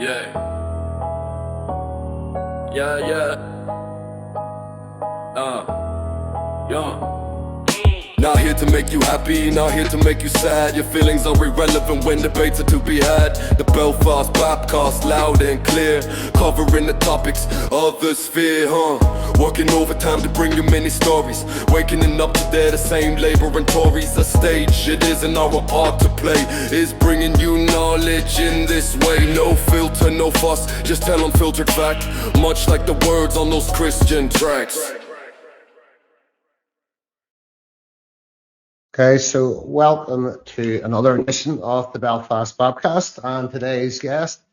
Yeah. Yeah. Yeah. Not here to make you happy, not here to make you sad. Your feelings are irrelevant when debates are to be had. The Belfast Bapcast, loud and clear, covering the topics of the sphere, Working overtime to bring you many stories, waking up today the same labor and Tories. A stage, it isn't our art to play, is bringing you knowledge in this way. No filter, no fuss, just tell unfiltered fact, much like the words on those Christian tracks. Okay, so welcome to another edition of the Belfast Bapcast, and today's guest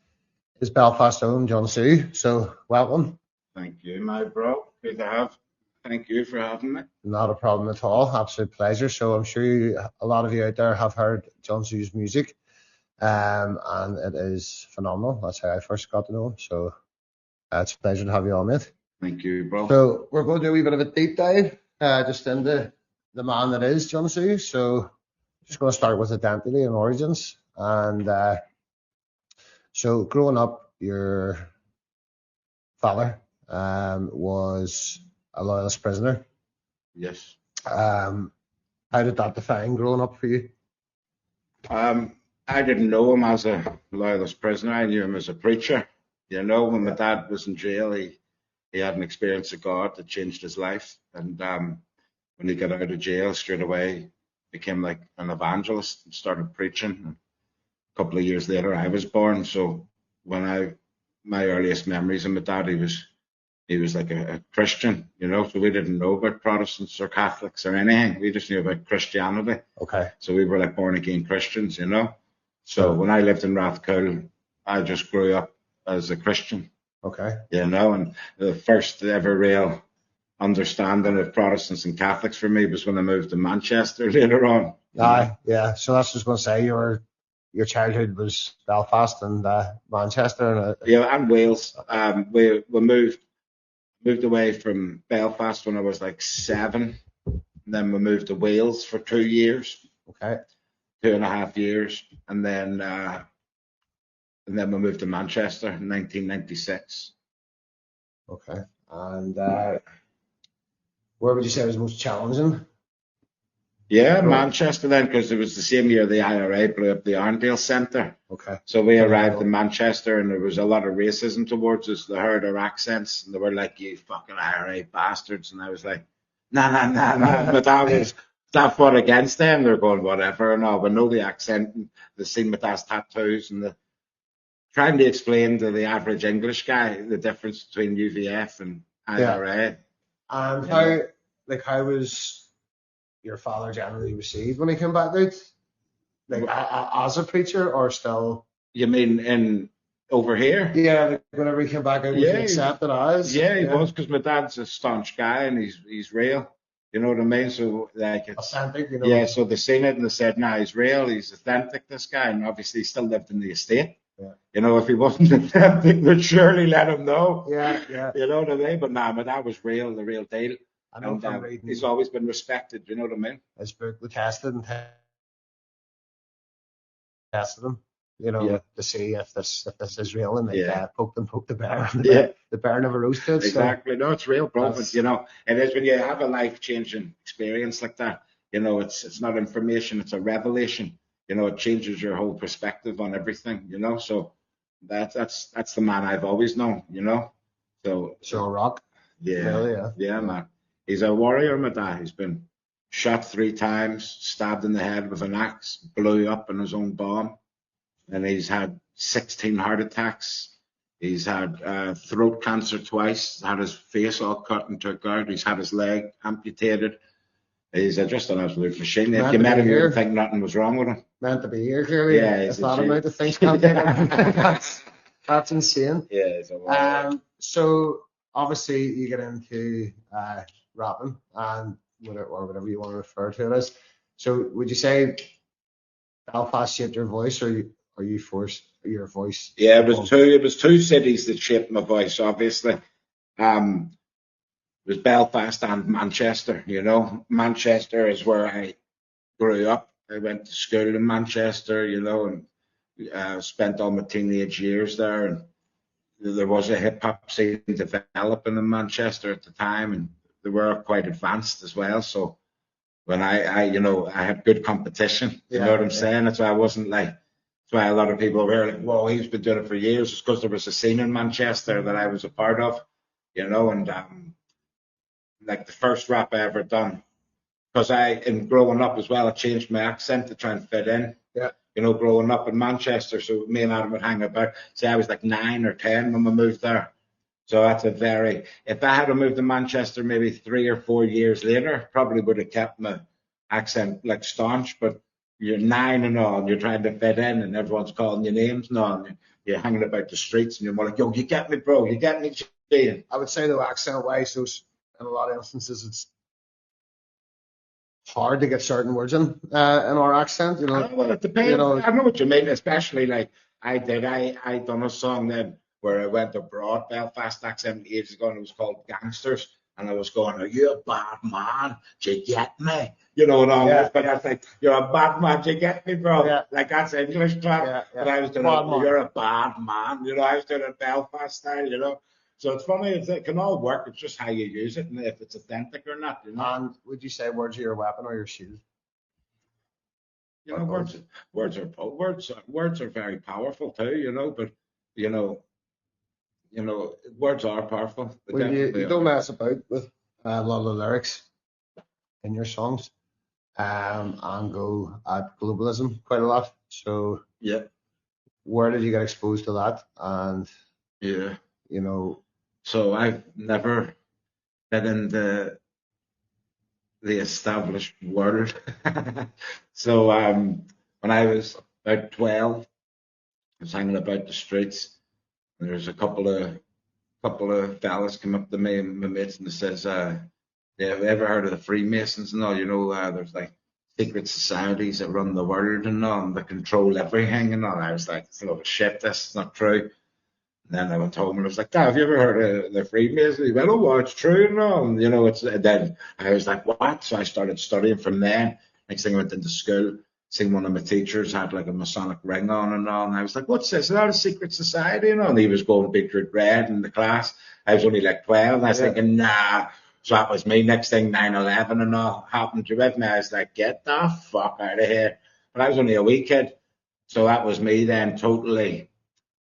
is Belfast own Jun Tzu. So welcome. Thank you, my bro. Good to have. Thank you for having me. Not a problem at all. Absolute pleasure. So I'm sure a lot of you out there have heard Jun Tzu's music, and it is phenomenal. That's how I first got to know him. So it's a pleasure to have you on, mate. Thank you, bro. So we're going to do a wee bit of a deep dive just into the man that is Jun Tzu. So just going to start with identity and origins. And so growing up, your father was a loyalist prisoner. Yes. How did that define growing up for you? I didn't know him as a loyalist prisoner. I knew him as a preacher. You know, when my dad was in jail, he had an experience of God that changed his life. And when he got out of jail, straight away became like an evangelist and started preaching. And a couple of years later, I was born. So my earliest memories of my dad, he was like a Christian, you know. So we didn't know about Protestants or Catholics or anything. We just knew about Christianity. Okay. So we were like born again Christians, you know. So when I lived in Rathcoole, I just grew up as a Christian. Okay. You know, and the first ever real understanding of Protestants and Catholics for me was when I moved to Manchester later on. Aye, yeah. So that's just going to say your childhood was Belfast and Manchester. And Wales. We moved away from Belfast when I was like 7. And then we moved to Wales for 2 years. Okay. 2.5 years. And then we moved to Manchester in 1996. Okay. And where would you say was most challenging? Yeah, Manchester then, because it was the same year the IRA blew up the Arndale Centre. Okay. So we arrived in Manchester and there was a lot of racism towards us. They heard our accents and they were like, "You fucking IRA bastards." And I was like, nah. But that fought against them. They're going, whatever and all. But know the accent and they've seen my dad's tattoos and trying to explain to the average English guy the difference between UVF and IRA. Yeah. And how was your father generally received when he came back out? Like as a preacher or still? You mean over here? Yeah, like whenever he came back out, was he accepted as? Yeah, he was, because my dad's a staunch guy and he's real. You know what I mean? So like it's authentic, you know. Yeah, so they seen it and they said, "Nah, he's real, he's authentic, this guy." And obviously he still lived in the estate. Yeah. You know, if he wasn't authentic, they'd surely let him know. Yeah. You know what I mean? But nah, my dad was real, the real deal. I know from reading. He's always been respected, you know what I mean? His book, we tested him, you know, to see if this is real, and they poked the bear. The bear never roasted. Exactly. So no, it's real, bro. But you know, it is when you have a life-changing experience like that. You know, it's not information; it's a revelation. You know, it changes your whole perspective on everything. You know, so that's the man I've always known. You know, so a rock. Yeah, really, yeah, man. He's a warrior, my dad. He's been shot 3 times, stabbed in the head with an axe, blew up in his own bomb. And he's had 16 heart attacks. He's had throat cancer twice, had his face all cut and took out. He's had his leg amputated. He's just an absolute machine. If you met him, you'd think nothing was wrong with him. Meant to be here, clearly. Yeah, it's not amount of things can't take him. That's insane. Yeah, he's a warrior. So obviously you get into rapping and whatever you want to refer to it as. So would you say Belfast shaped your voice, or are you forced your voice? Yeah, it was two cities that shaped my voice, obviously. It was Belfast and Manchester, you know. Manchester is where I grew up. I went to school in Manchester, you know, and spent all my teenage years there, and there was a hip hop scene developing in Manchester at the time, and they were quite advanced as well. So when I had good competition, you know what I'm saying? That's why I wasn't like, that's why a lot of people were like, whoa, he's been doing it for years. It's because there was a scene in Manchester that I was a part of, you know, and like the first rap I ever done, because in growing up as well, I changed my accent to try and fit in. Yeah. You know, growing up in Manchester, so me and Adam would hang about. Say I was like 9 or 10 when we moved there. So that's if I had moved to Manchester maybe 3 or 4 years later, probably would have kept my accent like staunch. But you're 9 and all, and you're trying to fit in, and everyone's calling you names and all, and you're hanging about the streets, and you're more like, yo, you get me, bro, you get me, Jane. I would say though, accent-wise, those in a lot of instances, it's hard to get certain words in our accent. You know, Well, it depends. You know, I know what you mean, especially like I done a song then where I went abroad, Belfast accent ages ago, and it was called Gangsters. And I was going, are you a bad man? Do you get me? You know, and all that. But I was like, you're a bad man, do you get me, bro? Yeah. Like that's English crap. But I was doing, you're a bad man. You know, I was doing a Belfast style, you know. So it's funny, it can all work. It's just how you use it and if it's authentic or not, you know. And would you say words are your weapon or your shield? You know, words are very powerful too, you know, but you know, words are powerful. Well, you don't mess about with a lot of the lyrics in your songs, and go at globalism quite a lot. So yeah, where did you get exposed to that? And yeah, you know, so I've never been in the established world. So when I was about 12, I was hanging about the streets. There's a couple of fellas come up to me and my mates and they says, have you ever heard of the Freemasons and all? You know, there's like secret societies that run the world and all, and they control everything and all. I was like, it's a lot of shit, this is not true. And then I went home and I was like, Dad, have you ever heard of the Freemasons? He went, oh, well, it's true and all. And, you know, then I was like, what? So I started studying from then. Next thing I went into school. Seen one of my teachers had like a Masonic ring on and all, and I was like, what's this? Is that a secret society? And all? And he was going beetroot red in the class. I was only like 12, and I was thinking, nah. So that was me. Next thing, 9/11 and all happened to me. I was like, get the fuck out of here. But I was only a wee kid. So that was me then totally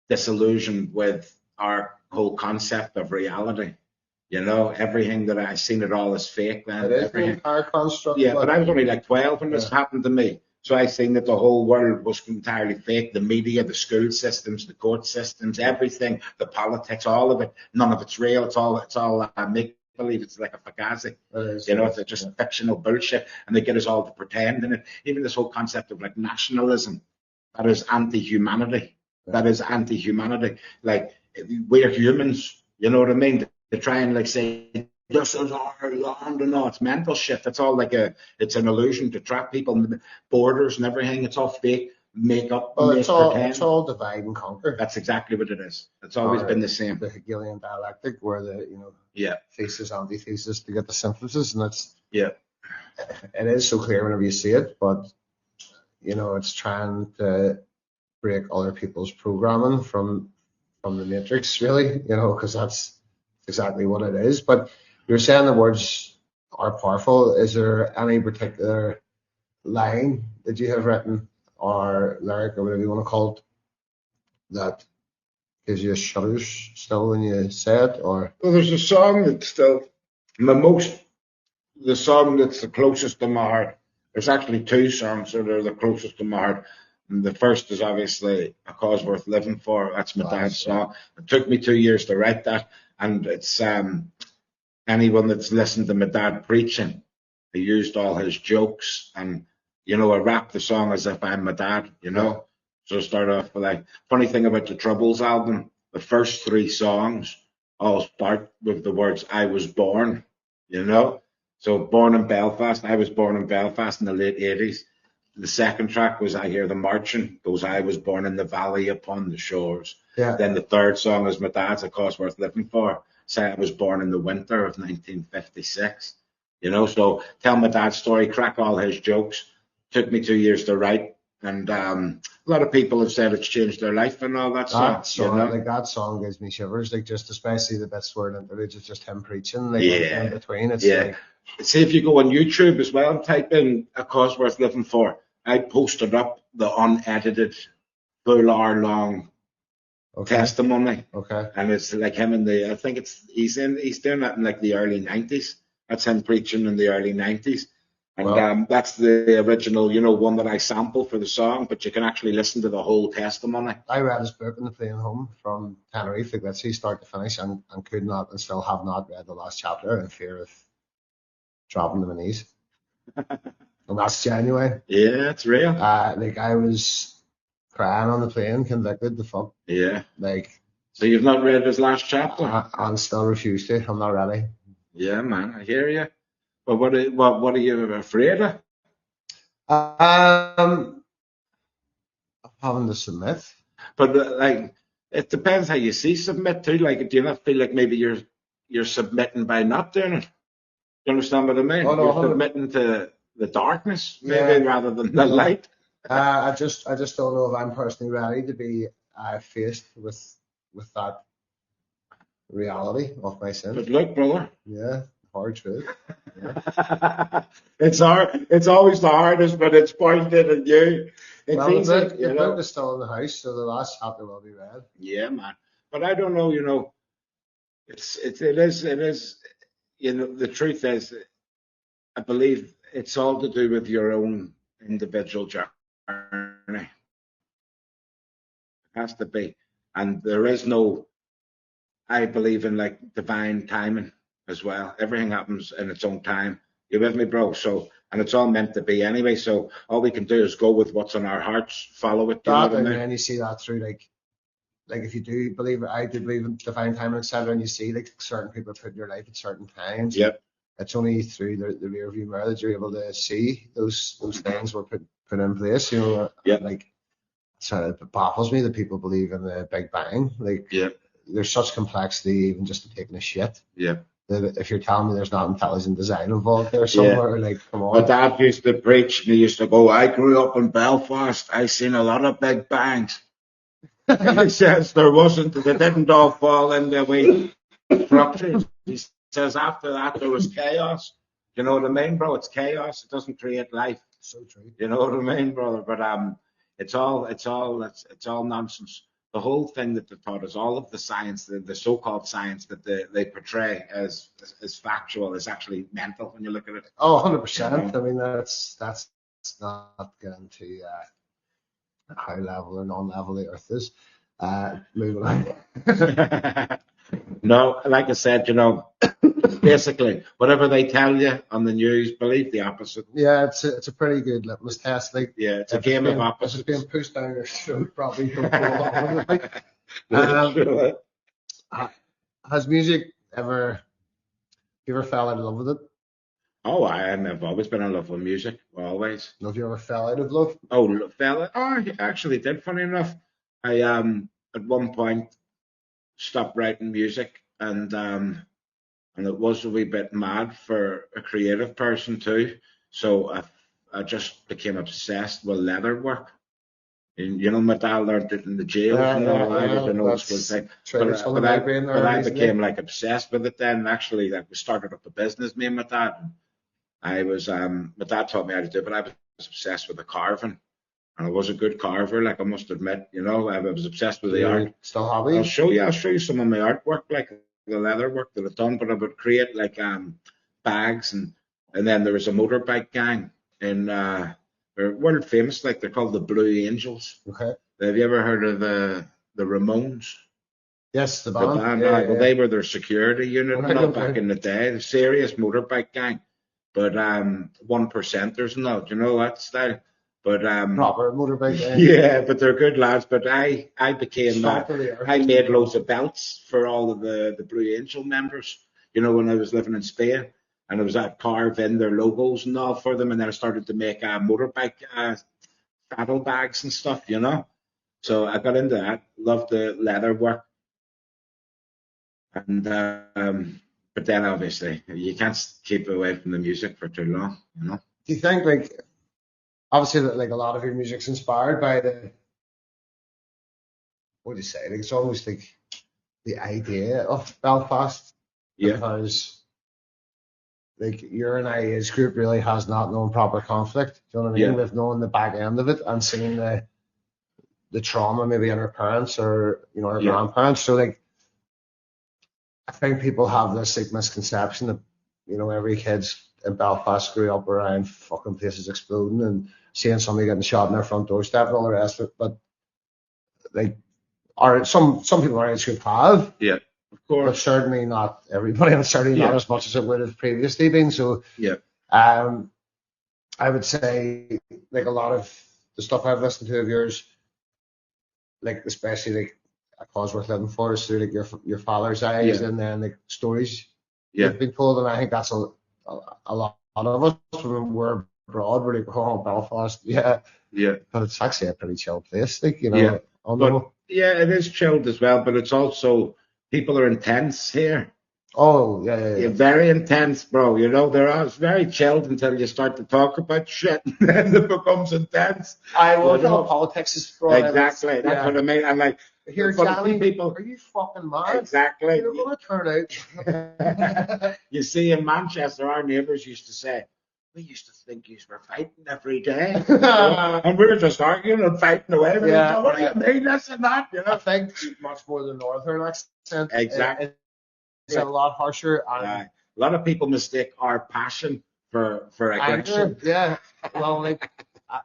disillusioned with our whole concept of reality. You know, everything that I seen it all as fake then. it is an entire construct. Yeah, but I was only like 12 when this happened to me. So I think that the whole world was entirely fake. The media, the school systems, the court systems, everything, the politics, all of it. None of it's real. It's all make believe. It's like a fugazi. You know, it's just fictional bullshit, and they get us all to pretend in it. Even this whole concept of like nationalism, that is anti-humanity. That is anti-humanity. Like we're humans. You know what I mean? They try and like say, this is our land and all. It's mental shit. That's all it's an illusion to trap people, borders and everything. It's all fake, make up. Well, it's all divide and conquer. That's exactly what it is. It's always been the same. The Hegelian dialectic, where thesis, antithesis to get the synthesis, and it is so clear whenever you see it, but you know, it's trying to break other people's programming from the matrix, really, you know, because that's exactly what it is. But you're saying the words are powerful. Is there any particular line that you have written or lyric or whatever you want to call it that gives you shudders still when you say it? Or well, there's a song that's still the song that's the closest to my heart. There's actually 2 songs that are the closest to my heart. And the first is obviously A Cause Worth Living For. That's my dad's song. It took me 2 years to write that, and it's anyone that's listened to my dad preaching, he used all his jokes, and you know, I rap the song as if I'm my dad, you know. So I start off with like, funny thing about the Troubles album, the first 3 songs all start with the words "I was born," you know. So born in Belfast, I was born in Belfast in the late 80s. The second track was I Hear the Marching, goes I was born in the valley upon the shores. Yeah. Then the third song is my dad's A Cause Worth Living For. Say I was born in the winter of 1956. You know, so tell my dad's story, crack all his jokes. Took me 2 years to write. And a lot of people have said it's changed their life and all that That stuff, you song, know? like that song gives me shivers, like just especially the bits where it's just him preaching, like Yeah. in between. It's Yeah. like, See, if you go on YouTube as well and type in A Cause Worth Living For, I posted up the unedited, full hour-long okay, testimony. okay. And it's like him in the, I think he's doing that in like the early 90s. That's him preaching in the early 90s. And Well, that's the original, you know, one that I sampled for the song, but you can actually listen to the whole testimony. I read his book on the plane home from Tenerife, like that's start to finish, and could not and still have not read the last chapter in fear of dropping to my knees. And that's genuine. Yeah, it's real. Like I was crying on the plane, convicted the fuck. Yeah. Like, So you've not read his last chapter? and still refuse to. I'm not ready. Yeah, man, I hear you. But what are you afraid of? Having to submit. But like, it depends how you see submit too. Like, do you not feel like maybe you're submitting by not doing it? Do you understand what I mean? Oh, no, You're submitting to the darkness maybe Yeah. rather than the light. I just don't know if I'm personally ready to be faced with that reality of my sin. But look, brother, Yeah, hard truth. it's hard. It's always the hardest, but it's pointed at you. It's Well, easy, the you know. book is still in the house, so the last chapter will be read. Yeah, man. But I don't know, you know. It is. You know, the truth is, I believe it's all to do with your own individual journey. It has to be, and there is no. I believe in like divine timing as well. Everything happens in its own time. You with me, bro? So, and it's all meant to be anyway. So all we can do is go with what's on our hearts, follow it. Do you know That, what I and mean? then you see that through like if you do believe it, I do believe in divine timing, etc., and you see like certain people put in your life at certain times. Yep. It's only through the rear view mirror that you're able to see those things were put in place. You know, Yep. like so it baffles me that people believe in the Big Bang. Like, Yep. there's such complexity even just to taking a shit. Yep. That if you're telling me there's not intelligent design involved there somewhere, like, come on. My dad used to preach, and he used to go, I grew up in Belfast. I seen a lot of big bangs. And he says there wasn't, they didn't all fall in the way structures. He says after that there was chaos. You know what I mean, bro? It's chaos. It doesn't create life. So true. You know what I mean, brother? But it's all nonsense. The whole thing that they taught us, all of the science, the so-called science that they portray as factual, is actually mental when you look at it. Oh, 100%. I mean, that's not getting to high level or non-level the earth is. Moving on. No, like I said, you know, basically, whatever they tell you on the news, believe the opposite. Yeah, it's a pretty good litmus test. Like, Yeah, it's a game of opposites. If it's being pushed down your throat, probably don't go along with it. Has music ever, you ever fell out of love with it? Oh, I've always been in love with music, always. Have you ever fell out of love? Oh, fella, I actually did. Funny enough, I at one point stopped writing music, and it was a wee bit mad for a creative person too. So I just became obsessed with leather work. And, you know, my dad learned it in the jail. I didn't know it was thing. But I became like obsessed with it then. Actually, like, we started up a business, me and my dad. I was my dad taught me how to do it, but I was obsessed with the carving. And I was a good carver, like, I must admit, you know, I was obsessed with the art. Still hobby? I'll show you some of my artwork, like the leather work that I've done, but I would create like bags, and then there was a motorbike gang in they're world famous, like, they're called the Blue Angels. Okay. Have you ever heard of the Ramones? Yes, the band. Well, they were their security unit back in the day, the serious motorbike gang. But 1%ers and all, do you know that style? But proper motorbike gang. Yeah, but they're good lads. But I became I made loads of belts for all of the Blue Angel members, you know, when I was living in Spain, and I was carve in their logos and all for them, and then I started to make motorbike saddle bags and stuff, you know. So I got into that, loved the leather work, and but then obviously you can't keep away from the music for too long, you know. Do you think, like, obviously, like a lot of your music's inspired by what do you say? Like it's almost like the idea of Belfast, Yeah, because like your and I age group really has not known proper conflict. Do you know what I mean? yeah, We've known the back end of it and seen the trauma maybe in our parents or our yeah, grandparents. So like I think people have this like misconception that every kid's in Belfast grew up around fucking places exploding and seeing somebody getting shot in their front doorstep and all the rest of it. But like some people our age group have, yeah. Of but course. certainly not everybody, and certainly not Yeah, as much as it would have previously been. So yeah, um, I would say like a lot of the stuff I've listened to of yours, like especially like A Cause Worth Living For, is through like your father's eyes, yeah, and then like stories yeah. you've been told, and I think that's a lot of us when we're abroad, we're like, oh, Belfast, yeah, Yeah, but it's actually a pretty chill place, like yeah. on the But whole. yeah, it is chilled as well, but it's also people are intense here. Oh, yeah, yeah, Yeah, yeah. very intense, bro. They're all very chilled until you start to talk about shit, and then it becomes intense. I You will tell know, politics is brought in. exactly. That's Yeah. what I mean. And like, Here, but a few Johnny, people, are you fucking mad? exactly. You're gonna turn out. You see, in Manchester, our neighbours used to say, we used to think you were fighting every day, and we were just arguing and fighting away. And Yeah, what do yeah. you mean this and that? I think much more the northern accent Exactly. is a lot harsher and A lot of people mistake our passion for anger. aggression. Yeah, well, like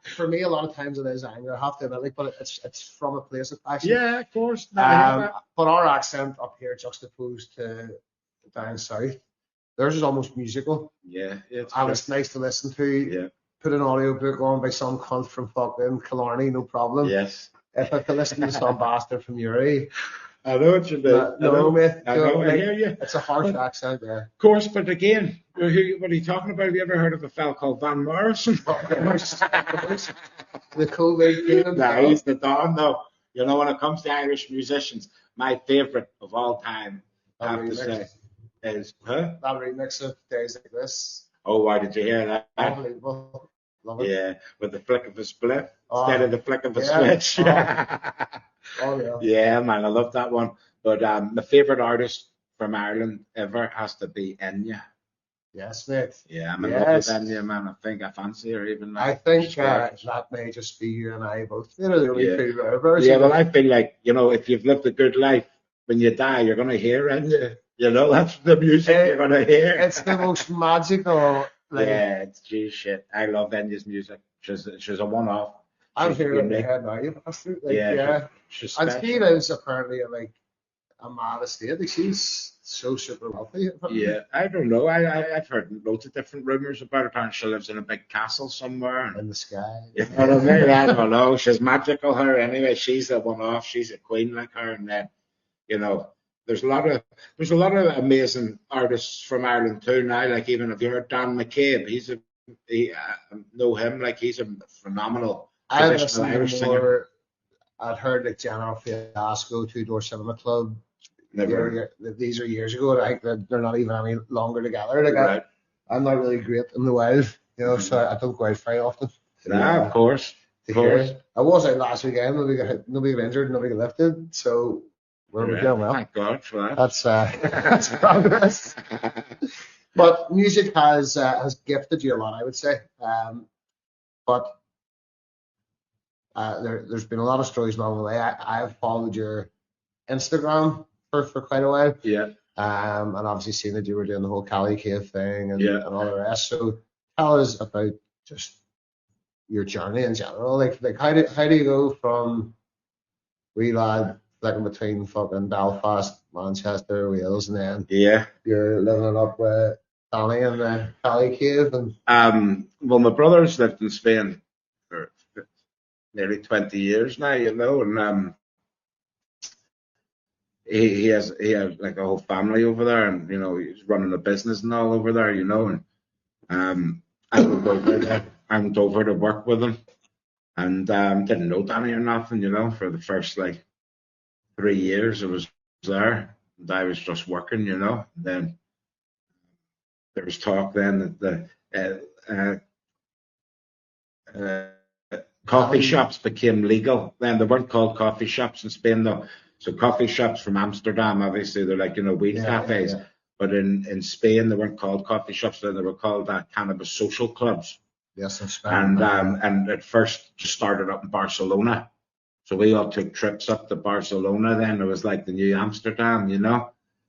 for me, a lot of times it is anger. I have to admit, like, but it's from a place of passion. Yeah, of course. No, I hear that. But our accent up here juxtaposed to down south, theirs is almost musical, Yeah, it's and true. it's nice to listen to. Yeah. Put an audiobook on by some cunt from fucking Killarney, no problem. Yes. If I could listen to some bastard from Uri, I know what you mean. no, mate. I know. I Like, hear you. it's a harsh But, accent there. of course, but again, what are you talking about? Have you ever heard of a fella called Van Morrison? The COVID game. Nah, he's the Don, though. When it comes to Irish musicians, my favourite of all time, I have to say, is that remix of Days Like This. Oh, why did you hear that? Unbelievable. Love it. Yeah, with the flick of a split Oh, instead of the flick of a yeah. switch. Oh, yeah. Yeah, man, I love that one. But my favourite artist from Ireland ever has to be Enya. Yes, mate. Yeah, I'm in love with Enya, man. I think I fancy her even. I think that may just be you and I both. The only Yeah. two versions. Yeah, well, I feel like, if you've lived a good life, when you die, you're going to hear Enya. That's the music you're going to hear. It's the most magical. Like, yeah, it's G shit. I love Enya's music. She's a one-off. I'm hearing it in my head now. Yeah. She's And special. she lives apparently in like a mad estate. Like, she's so super wealthy. Yeah, I don't know. I've heard loads of different rumors about her. Apparently, she lives in a big castle somewhere. In the sky. You know what I mean? I don't know. She's magical. Her anyway. She's a one-off. She's a queen like her. And then, there's a lot of amazing artists from Ireland too now. Like even if you heard Dan McCabe, I know him. Like he's a phenomenal traditional Irish singer. I'd heard like General Fiasco, Two Door Cinema Club. Never. These are years ago. I think they're not even any longer together. Like Right. I'm not really great in the wild, so I don't go out very often. Of course. To hear. I was out last weekend. Nobody got injured. Nobody got lifted. So we're doing well. Thank God for that. That's progress. But music has gifted you a lot, I would say. But there's been a lot of stories along the way. I've followed your Instagram for quite a while. Yeah. And obviously seen that you were doing the whole Cali Cave thing and all the rest. So tell us about just your journey in general. Like how do you go from wee lad flicking between fucking Belfast, Manchester, Wales, and then you're living it up with Danny in the Cali Cave and well, my brother's lived in Spain for nearly 20 years now, and he has like a whole family over there, and he's running a business and all over there, and I went over to work with him, and didn't know Danny or nothing, for the first like 3 years I was there, and I was just working, and then there was talk then that Coffee shops became legal. Then they weren't called coffee shops in Spain though. So coffee shops from Amsterdam, obviously, they're like, weed cafes. Yeah. But in Spain, they weren't called coffee shops. Then they were called cannabis social clubs. Yes, in Spain. And at first just started up in Barcelona. So we all took trips up to Barcelona then. It was like the new Amsterdam,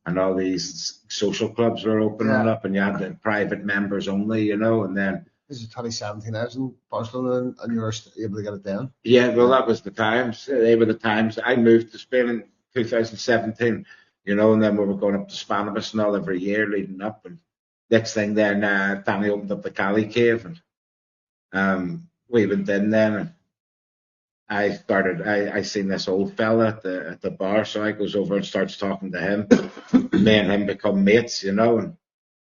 and all these social clubs were opening up, and you had the private members only, and then... This is 2017, I was in Barcelona, and you were able to get it then? Yeah, well, that was the times. They were the times. I moved to Spain in 2017, and then we were going up to Spannabis and all every year leading up. And next thing then, Danny opened up the Cali Cave, and we went in then, and I seen this old fella at the bar, so I goes over and starts talking to him. Me and him become mates, and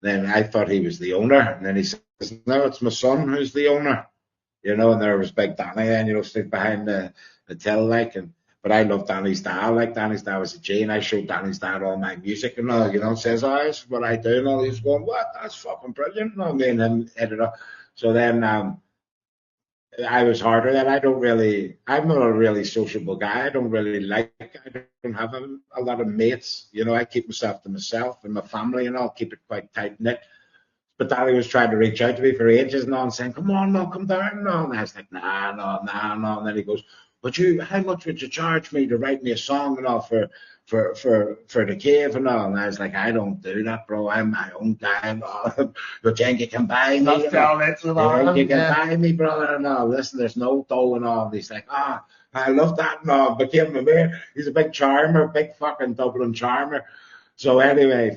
then I thought he was the owner, and then he says, "No, it's my son who's the owner," and there was Big Danny then, stood behind the till, but I love Danny's dad, Danny's dad was a G, and I showed Danny's dad all my music and all, says, "Oh, this is what I do," and all. He's going, "What? That's fucking brilliant," and all. Me and him headed up. So then, I was harder then. I'm not a really sociable guy. I don't have a lot of mates. I keep myself to myself and my family, and I'll keep it quite tight knit. But Danny was trying to reach out to me for ages and all, and saying, "Come on, no, come down," and all. And I was like, nah. And then he goes, how much would you charge me to write me a song and all for the cave and all? And I was like, I don't do that, bro. I'm my own guy and all. You think you can buy me? You can buy me, brother, and all. Listen, there's no dough and all. And he's like, I love that and all. Became my man. He's a big charmer, big fucking Dublin charmer. So anyway,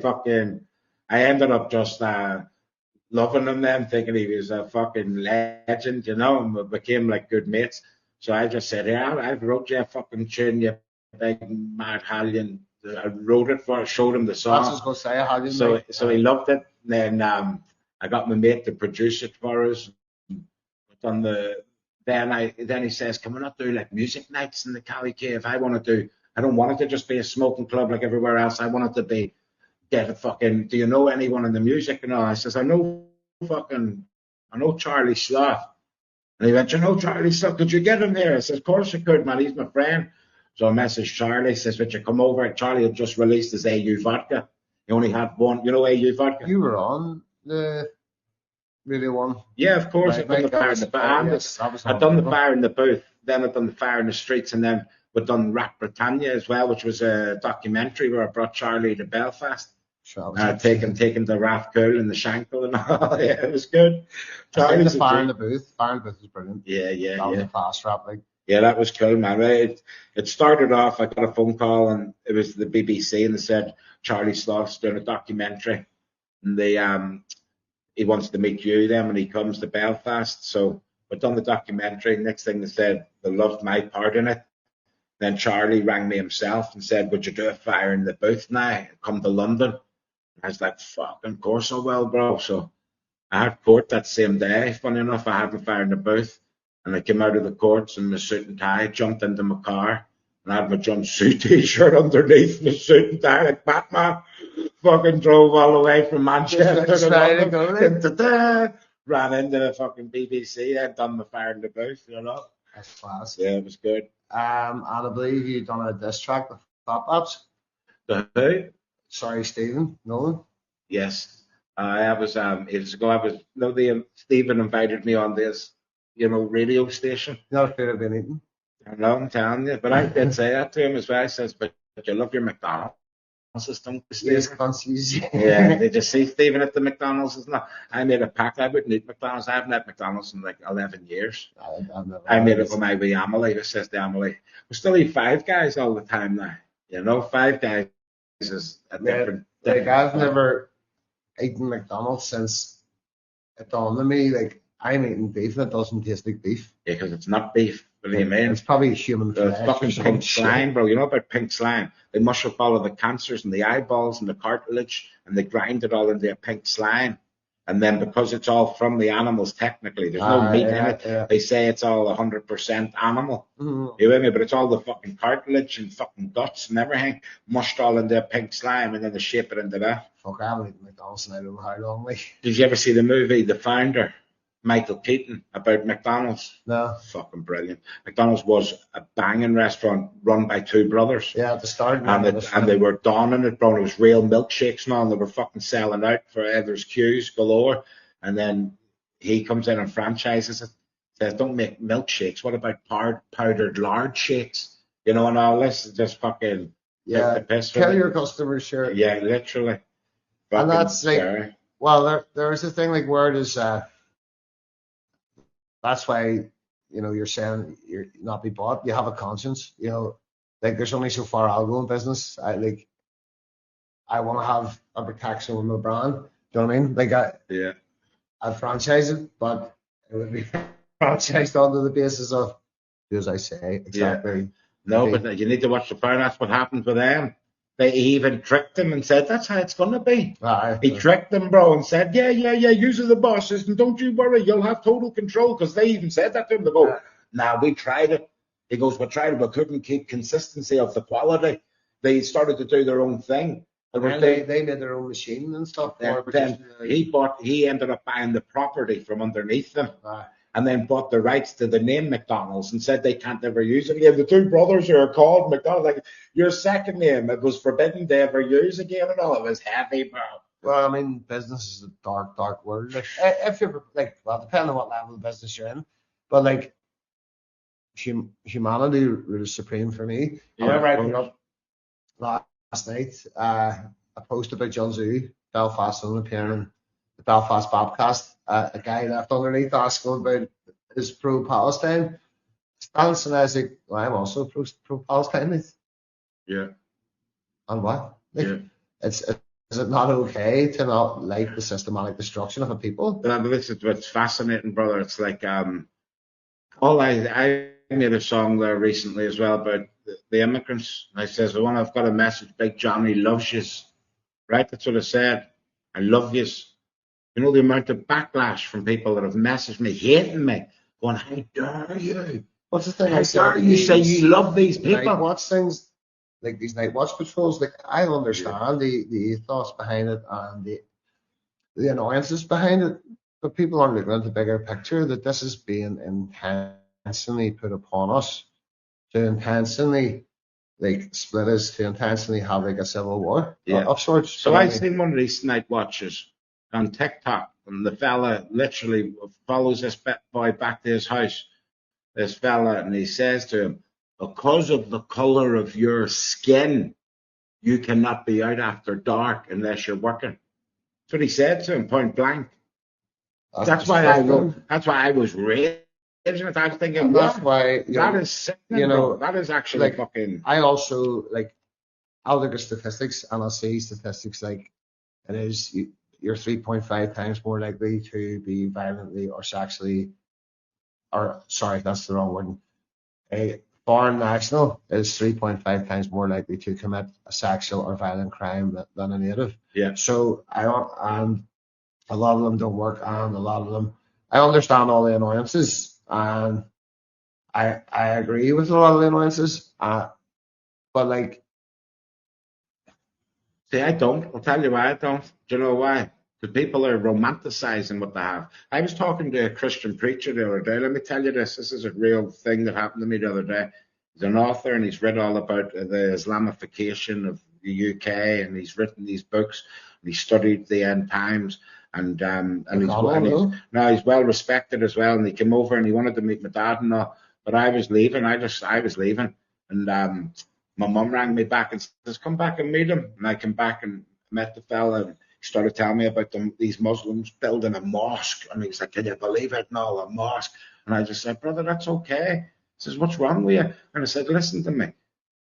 I ended up just loving him then, thinking he was a fucking legend, and we became like good mates. So I just said, "Yeah, I wrote you a fucking tune, you big mad Hallion." I wrote it showed him the song. That's what I was going to say, Hallion. So he loved it. And then I got my mate to produce it for us. Then he says, "Can we not do like music nights in the Cali Cave? I don't want it to just be a smoking club like everywhere else. I want it to get a fucking, do you know anyone in the music?" And all. I says, I know Charlie Sloth. And he went, "You know Charlie Sloth, could you get him here?" I says, "Of course I could, man. He's my friend." So I messaged Charlie, says, "Would you come over?" Charlie had just released his AU vodka. He only had one, AU vodka. You were on the Radio 1? Yeah, of course. I've done the fire in the booth. I've done the fire in the booth, then I've done the fire in the streets, and then we've done Rap Britannia as well, which was a documentary where I brought Charlie to Belfast. Taking the Raf Cool and the Shankle and all. Yeah, it was good. The fire in the booth. Fire in the booth was brilliant. Yeah. That was a fast rap, Yeah, that was cool, man. It started off, I got a phone call, and it was the BBC, and they said Charlie Sloth's doing a documentary, and he wants to meet you then when he comes to Belfast. So we've done the documentary. Next thing they said, they loved my part in it. Then Charlie rang me himself and said, "Would you do a fire in the booth now? Come to London." I was like, "Fucking course I will, bro." So I had court that same day. Funny enough, I had a fire in the booth, and I came out of the courts in my suit and tie, jumped into my car, and I had my jumpsuit t-shirt underneath my suit and tie like Batman. Fucking drove all the way from Manchester to London. Ran into the fucking BBC. I'd done my fire in the booth, That's class. Yeah, it was good. And I believe you've done a diss track with Fat Babs. The who? Sorry, Stephen Nolan. Yes. I was ages ago. Stephen invited me on this, radio station. Not afraid of being eaten. I know, I'm telling you. But I did say that to him as well. I says, but you love your McDonald's system. Yes, confused. Yeah, did you see Stephen at the McDonald's? I made a pact. I wouldn't eat McDonald's. I haven't had McDonald's in like 11 years. I made it with my wee Emily. Who says to Emily, "We still eat Five Guys all the time now." Five Guys is a different. I've never eaten McDonald's since it dawned on me. Like, I'm eating beef that doesn't taste like beef. Yeah, because it's not beef. What do you mean? It's probably human flesh. It's fucking pink slime, bro. You know about pink slime? They mush up all of the cancers and the eyeballs and the cartilage, and they grind it all into a pink slime. And then because it's all from the animals, technically, there's no meat in it. Yeah. They say it's all 100% animal. Mm-hmm. You with me? But it's all the fucking cartilage and fucking guts and everything mushed all into a pink slime, and then they shape it into that. Fuck, I haven't eaten McDonald's and I don't know how long. Did you ever see the movie The Founder? Michael Keaton about McDonald's? No. Fucking brilliant. McDonald's was a banging restaurant run by two brothers. Yeah, at the start. And they were donning it, bro. It was real milkshakes now, and they were fucking selling out for there's queues galore. And then he comes in and franchises it. Says, don't make milkshakes. What about powdered lard shakes? You know, and all this is just fucking yeah. the piss. Tell your customers, sure. Yeah, literally. And that's like, scary. well, there's a thing like where does that's why, you know, you're saying you're not be bought. You have a conscience, you know, like there's only so far I'll go in business. I want to have a protection with my brand. Do you know what I mean? Like I'd franchise it, but it would be franchised on the basis of do as I say. Exactly. Yeah. No, but you need to watch the fire. That's what happened with them. They even tricked him and said, that's how it's going to be. He tricked them, bro, and said, yeah, you are the bosses, and don't you worry, you'll have total control, because they even said that to him. They go, nah, we tried it. He goes, we tried it, but couldn't keep consistency of the quality. They started to do their own thing. And they made their own machine and stuff. Then he ended up buying the property from underneath them. And then bought the rights to the name McDonald's and said they can't ever use it again. The two brothers who are called McDonald's, like, your second name, it was forbidden to ever use again and all. It was heavy, bro. Well, I mean, business is a dark, dark world. Like, if you're, like, well, depending on what level of business you're in, but, like, humanity is supreme for me. I remember I put up last night a post about Jun Tzu, Belfast, and appearing in the Belfast Bapcast. A guy left underneath asking about his pro-Palestine stance, and I was like, well, I'm also pro-Palestine. Yeah. And what? Like, is it not okay to not like the systematic destruction of a people? This is what's fascinating, brother. It's like I made a song there recently as well about the immigrants. And I says, I've got a message, Big Johnny loves yous. Right? That's what I said. I love yous. You know, the amount of backlash from people that have messaged me, hating me, going, how dare you? What's the thing? How dare you say you love these people? Night watch things, like these night watch patrols, like I understand the ethos behind it and the annoyances behind it, but people aren't looking at the bigger picture, that this is being intentionally put upon us to intentionally like split us, to intentionally have like a civil war of sorts. So I seen one of these night watches on TikTok, and the fella literally follows this boy back to his house, this fella, and he says to him, because of the color of your skin, you cannot be out after dark unless you're working. That's what he said to him, point blank. That's why I was raised. I was thinking, that's why that is sickening, you know, that is actually like, fucking. I also like, I'll look at statistics and I'll see statistics like it is. You're 3.5 times more likely to be violently or sexually, or sorry, that's the wrong word. A foreign national is 3.5 times more likely to commit a sexual or violent crime than a native. Yeah. So and a lot of them don't work, and a lot of them, I understand all the annoyances, and I agree with a lot of the annoyances, but like. See, I don't. I'll tell you why I don't. Do you know why? Because people are romanticizing what they have. I was talking to a Christian preacher the other day. Let me tell you this. This is a real thing that happened to me the other day. He's an author, and he's read all about the Islamification of the UK, and he's written these books, and he studied the end times, and he's well respected as well. And he came over and he wanted to meet my dad and all, but I was leaving. I was leaving, and my mum rang me back and says, come back and meet him. And I came back and met the fella, and he started telling me about these Muslims building a mosque. And he's like, can you believe it? No, a mosque. And I just said, brother, that's okay. He says, what's wrong with you? And I said, listen to me.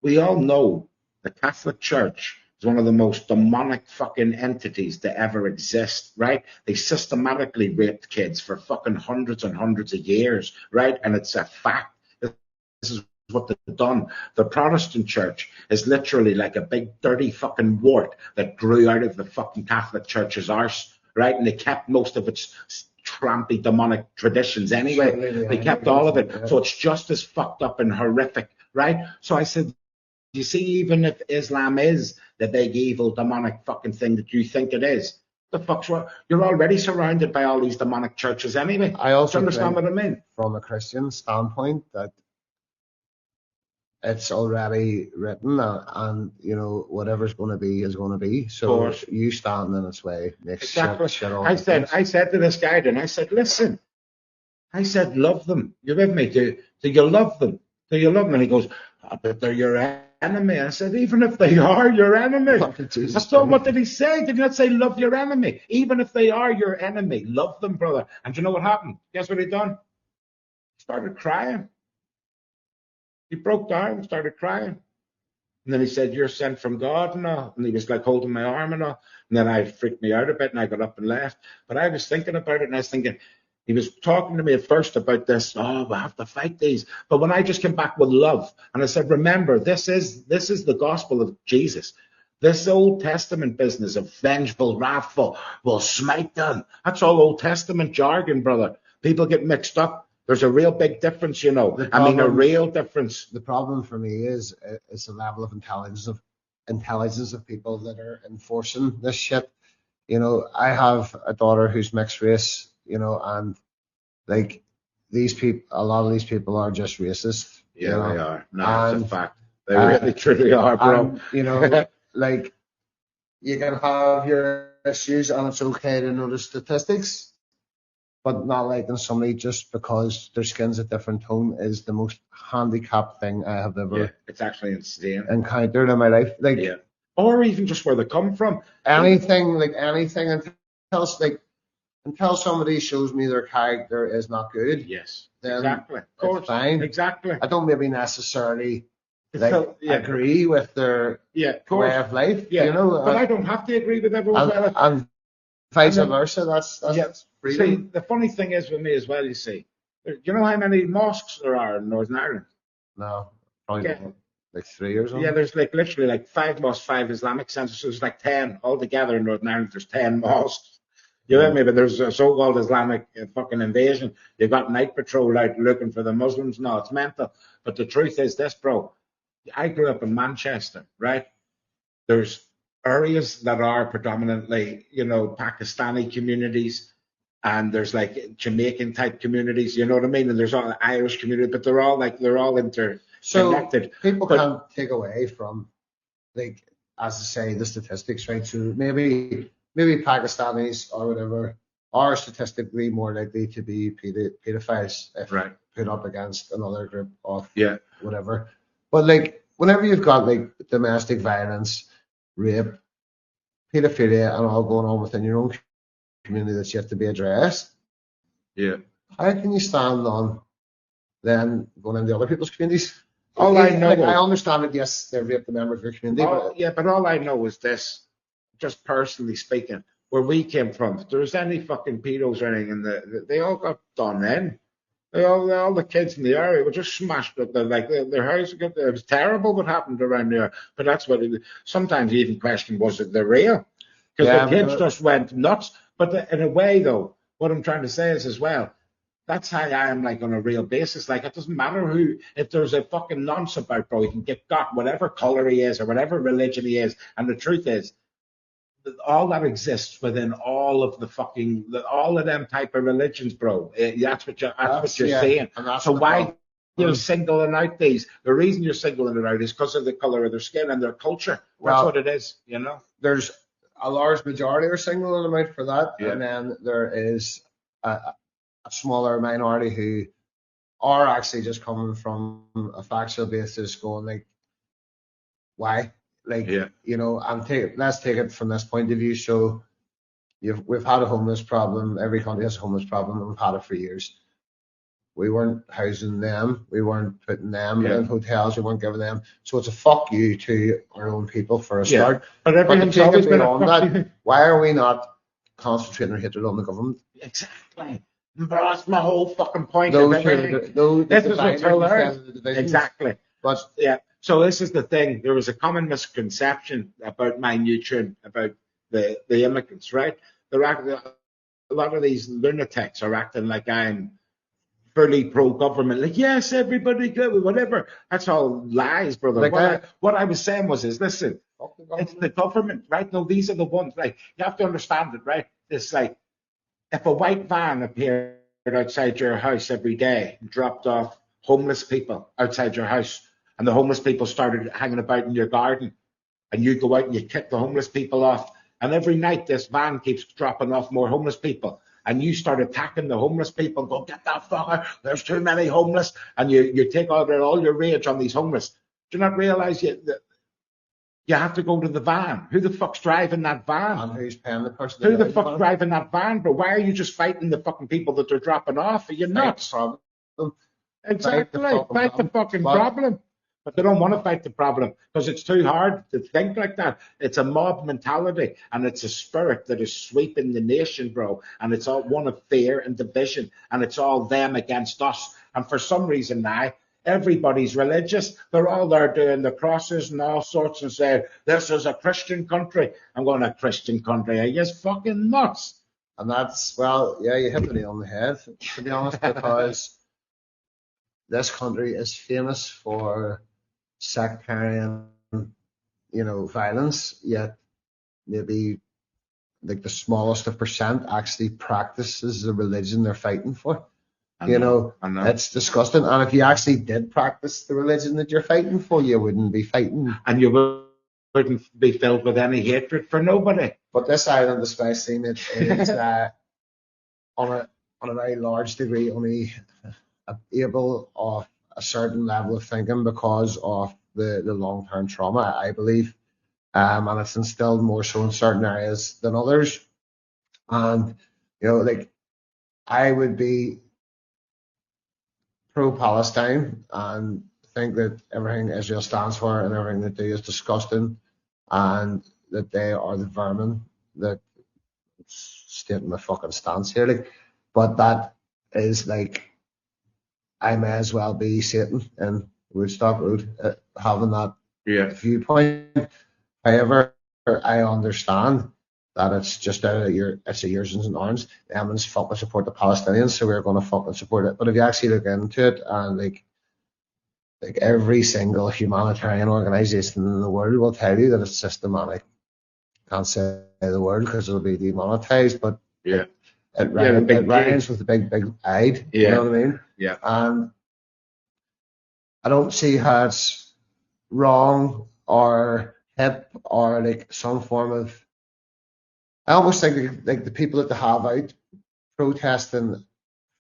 We all know the Catholic Church is one of the most demonic fucking entities to ever exist, right? They systematically raped kids for fucking hundreds and hundreds of years, right? And it's a fact. This is what they've done. The Protestant Church is literally like a big dirty fucking wart that grew out of the fucking Catholic Church's arse, right? And they kept most of its trampy demonic traditions anyway. They kept all of it. So it's just as fucked up and horrific, right? So I said, you see, even if Islam is the big evil demonic fucking thing that you think it is, The fuck's wrong? You're already surrounded by all these demonic churches anyway. I also Do you understand think, what I mean? from a Christian standpoint, that it's already written, and you know, whatever's going to be is going to be. So course. you standing in its way makes Exactly. shit all I difference. said to this guy, and I said, listen, I said, love them. You with me? Do you love them? Do you love them? And he goes, but they're your enemy. I said, even if they are your enemy. So what did he say? Did he not say love your enemy? Even if they are your enemy, love them, brother. And you know what happened? Guess what he done? He started crying. He broke down and started crying. And then he said, you're sent from God and all. And he was like holding my arm and all. And then I freaked me out a bit and I got up and left. But I was thinking about it and I was thinking, he was talking to me at first about this, oh, we have to fight these. But when I just came back with love and I said, remember, this is the gospel of Jesus. This Old Testament business of vengeful, wrathful, will smite them. That's all Old Testament jargon, brother. People get mixed up. There's a real big difference, you know. I mean, a real difference. The problem for me is the level of intelligence of people that are enforcing this shit. You know, I have a daughter who's mixed race, you know, and like these people, a lot of these people are just racist. Yeah, you know? they are. No, it's a fact. They and- really, truly are, bro. and, you know, like you can have your issues and it's okay to notice statistics, but not liking somebody just because their skin's a different tone is the most handicapped thing I have Yeah, ever it's actually insane. encountered in my life. Like Yeah. Or even just where they come from. anything, until somebody shows me their character is not good, Yes, then exactly. Of course. it's fine. Exactly. I don't maybe necessarily So, yeah. agree with their Yeah, of course. way of life, Yeah, you know, but I don't have to agree with everyone's way of life. and vice And then- versa. That's Yeah. freedom. See, the funny thing is with me as well, you see, do you know how many mosques there are in Northern Ireland? No, probably Yeah. not. Like 3 or something. Yeah, there's like literally like 5 mosques, 5 Islamic centers. So there's like 10 altogether in Northern Ireland. There's 10 mosques. You know what I mean? But there's a so-called Islamic fucking invasion. They've got night patrol out looking for the Muslims. No, it's mental. But the truth is this, bro. I grew up in Manchester, right? There's areas that are predominantly, you know, Pakistani communities, and there's like Jamaican type communities. You know what I mean? And there's all Irish community, but they're all interconnected. So people can't take away from, like, as I say, the statistics, right? So maybe Pakistanis or whatever are statistically more likely to be pedophiles if Right. put up against another group of Yeah. whatever. But like whenever you've got like domestic violence, rape, pedophilia, and all going on within your own community that's yet to be addressed, Yeah. how can you stand on then going into other people's communities? All I know, I understand that yes, they've raped a member of your community, but all I know is this, just personally speaking, where we came from, if there was any fucking pedos or anything, they all got done in. All the kids in the area were just smashed up. Their house, it was terrible what happened around there. But that's what sometimes you even question, was it the real? Because the kids just went nuts. But in a way, though, what I'm trying to say is as well, that's how I am like on a real basis. Like, it doesn't matter who, if there's a fucking nonce about, bro, he can get got whatever color he is or whatever religion he is. And the truth is, all that exists within all of all of them type of religions, bro. That's what you're saying. So why you're singling out these? The reason you're singling it out is because of the color of their skin and their culture. That's what it is, you know. There's a large majority are singling them out for that, and then there is a smaller minority who are actually just coming from a factual basis, going like, why? Like, you know, let's take it from this point of view. So we've had a homeless problem. Every country has a homeless problem, and we've had it for years. We weren't housing them. We weren't putting them in hotels. We weren't giving them. So it's a fuck you to our own people for a start. But everything's always been on that. Why are we not concentrating our hatred on the government? Exactly. Bro, that's my whole fucking point. This is what's hilarious. Exactly. But so this is the thing. There was a common misconception about my nutrient, about the immigrants, right? A lot of these lunatics are acting like I'm fully pro-government. Like, yes, everybody go, whatever. That's all lies, brother. What I was saying was, listen, Fuck the It's government. the government, right? No, these are the ones. Like, you have to understand it, right? It's like if a white van appeared outside your house every day and dropped off homeless people outside your house, and the homeless people started hanging about in your garden, and you go out and you kick the homeless people off, and every night this van keeps dropping off more homeless people, and you start attacking the homeless people, go, get that fucker, there's too many homeless, and you take out all your rage on these homeless. Do you not realize that you have to go to the van? Who the fuck's driving that van? And who's paying the person? Who the fuck's driving that van? But why are you just fighting the fucking people that they're dropping off? Are you nuts? Exactly. Fight the fucking problem. But they don't want to fight the problem because it's too hard to think like that. It's a mob mentality, and it's a spirit that is sweeping the nation, bro. And it's all one of fear and division, and it's all them against us. And for some reason now, everybody's religious. They're all there doing the crosses and all sorts and saying, this is a Christian country. I'm going, a Christian country. Are you fucking nuts? And that's, well, yeah, you hit the nail on the head, to be honest, because this country is famous for sectarian, violence, yet maybe like the smallest of percent actually practices the religion they're fighting for. I know. It's disgusting. And if you actually did practice the religion that you're fighting for, you wouldn't be fighting. And you wouldn't be filled with any hatred for nobody. But this island, especially, is on a very large degree only able of a certain level of thinking because of the long-term trauma, I believe. And it's instilled more so in certain areas than others. And, I would be pro-Palestine and think that everything Israel stands for and everything they do is disgusting and that they are the vermin that stating my fucking stance here. But that is I may as well be Satan in Woodstock Road having that viewpoint. However, I understand that it's just it's a yours and ours. Emma's fucking support the Palestinians, so we're going to fucking support it. But if you actually look into it, and every single humanitarian organization in the world will tell you that it's systematic. Can't say the word because it'll be demonetized, but it rhymes with the big "ide." Yeah. You know what I mean? Yeah. And I don't see how it's wrong or hip or some form of. I almost think the people that they have out protesting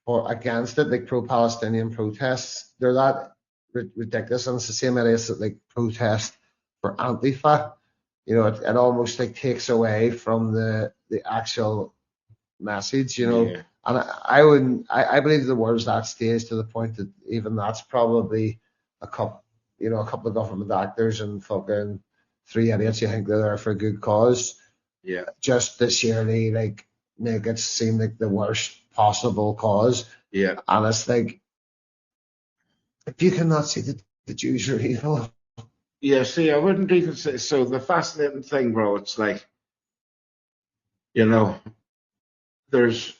against it, pro-Palestinian protests, they're that ridiculous, and it's the same idea as protest for Antifa. It almost takes away from the actual message, And I believe the world's that stage to the point that even that's probably a couple of government actors and fucking 3 idiots you think they're there for a good cause. Yeah. Just this yearly make it seem like the worst possible cause. Yeah. And it's if you cannot see that the Jews are evil. Yeah, see, I wouldn't even say so. The fascinating thing, bro, it's there's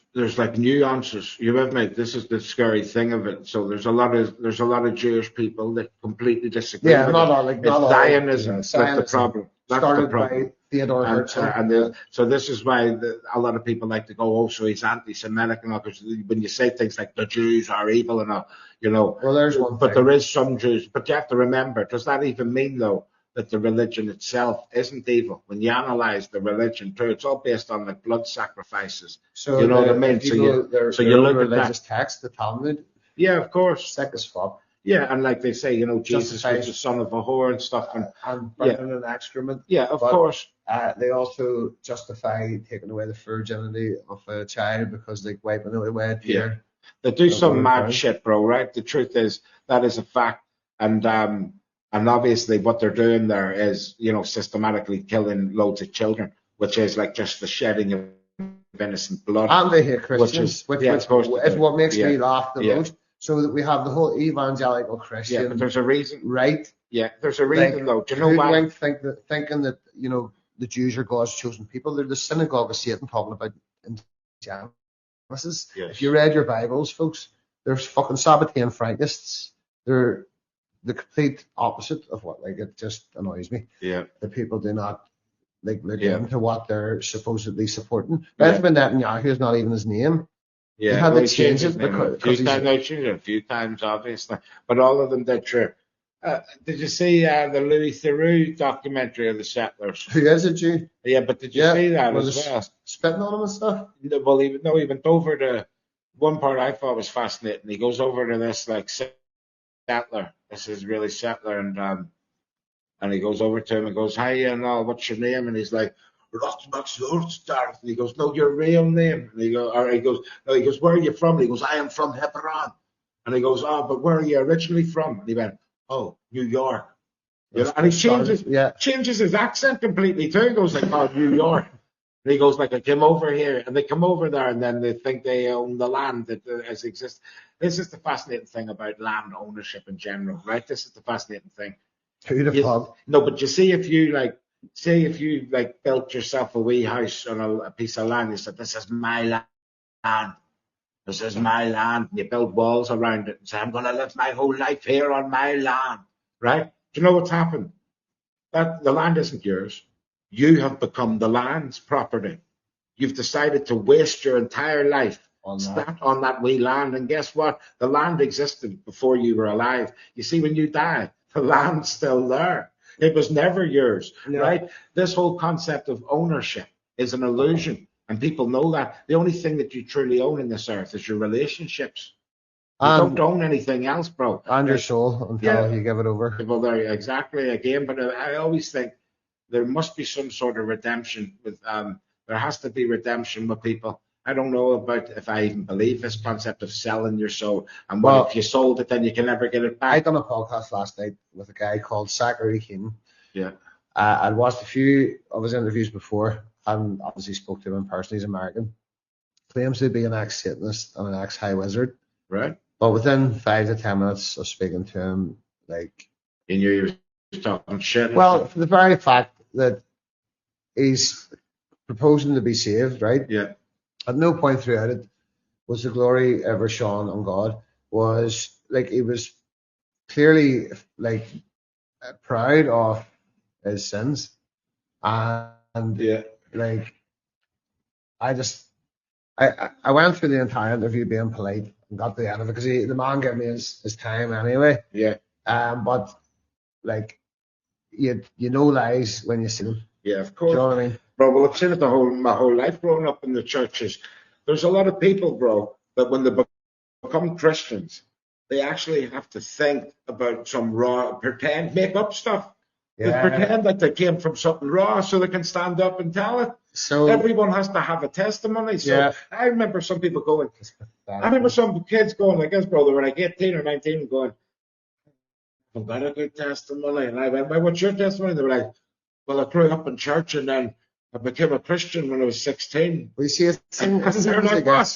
nuances. You with me? This is the scary thing of it. So there's a lot of Jewish people that completely disagree. Yeah, with not it. all. It's Zionism. That's the problem. That's started the problem. by Theodore Herzl. So this is why a lot of people like to go, oh, so he's anti-Semitic and all, because when you say things like the Jews are evil and all, Well, there's one but thing. there is some Jews. But you have to remember, does that even mean though that the religion itself isn't evil? When you analyze the religion too, it's all based on blood sacrifices. So you know what I mean? So you look at religious that. text, the Talmud. Yeah, of course. Sick as fuck. Yeah, and like they say, Jesus was the son of a whore and stuff. And burning an excrement. Yeah, of course. They also justify taking away the virginity of a child because wiping it away at here. They do some mad shit, bro, right? The truth is, that is a fact. And obviously what they're doing there is, systematically killing loads of children, which is just the shedding of innocent blood. And they hate Christians, which is what makes me laugh the most. So that we have the whole evangelical Christian. Yeah, but there's a reason. Right? Yeah, there's a reason though. Do you know why? Thinking that, the Jews are God's chosen people. They're the synagogue of Satan talking about in Genesis. Yes. If you read your Bibles, folks, there's fucking Sabbatean Frankists. They're the complete opposite of what, like, it just annoys me Yeah. that people do not like look Yeah. into what they're supposedly supporting. Yeah. Benjamin Netanyahu is not even his name. Yeah, They had well, to he change changed his it name a few because he's times. They changed it a few times, obviously, but all of them did. Sure. Did you see the Louis Theroux documentary of the settlers? who is a Jew. Yeah, but did you Yeah, see that well, as well? spitting on him and stuff. Well, even no, he went over to one part I thought was fascinating. He goes over to this like settler. This is really settler, and he goes over to him and goes, "Hi, and all, what's your name?" And he's like, "Rockmax Lordstart." And he goes, "No, your real name." And he goes, "No." He goes, "Where are you from?" And he goes, "I am from Hebron." And he goes, "Oh, but where are you originally from?" And he went, "Oh, New York." You know, and he changes his accent completely too. He goes like, "Oh, New York." And he goes like, "I came over here," and they come over there, and then they think they own the land that has exists. This is the fascinating thing about land ownership in general, right? This is the fascinating thing. Who'd have thought? No, but you see, if you built yourself a wee house on a piece of land, you said, "This is my land. This is my land." And you build walls around it and say, "I'm going to live my whole life here on my land," right? Do you know what's happened? That the land isn't yours. You have become the land's property. You've decided to waste your entire life on that wee land. And guess what? The land existed before you were alive. You see, when you die, the land's still there. It was never yours, right? This whole concept of ownership is an illusion, and people know that. The only thing that you truly own in this earth is your relationships. You don't own anything else, bro. And your soul until you give it over. Well, there, exactly, again. But I always think there must be some sort of redemption with there has to be redemption with people. I don't know about if I even believe this concept of selling your soul, and if you sold it, then you can never get it back. I done a podcast last night with a guy called Zachary Keenan. Yeah. I'd watched a few of his interviews before, and obviously spoke to him in person. He's American. Claims to be an ex-Satanist and an ex-high wizard. Right. But within 5 to 10 minutes of speaking to him, like, you knew he was talking shit. Well, for the very fact that he's proposing to be saved, right? Yeah. At no point throughout it was the glory ever shone on God. Was like he was clearly like proud of his sins, and like I went through the entire interview being polite and got to the end of it because the man gave me his time anyway. Yeah. But like you know lies when you see them. Yeah, of course. Do you know what I mean? Bro, well, I've seen it my whole life growing up in the churches. There's a lot of people, bro, that when they become Christians, they actually have to think about some make up stuff. They pretend that they came from something raw so they can stand up and tell it. So everyone has to have a testimony. So I remember some people going, I remember some kids going like this, bro. They were like 18 or 19 going, "I've got a good testimony." And I went, "Well, what's your testimony?" They were like, "Well, I grew up in church and then I became a Christian when I was 16. We see it.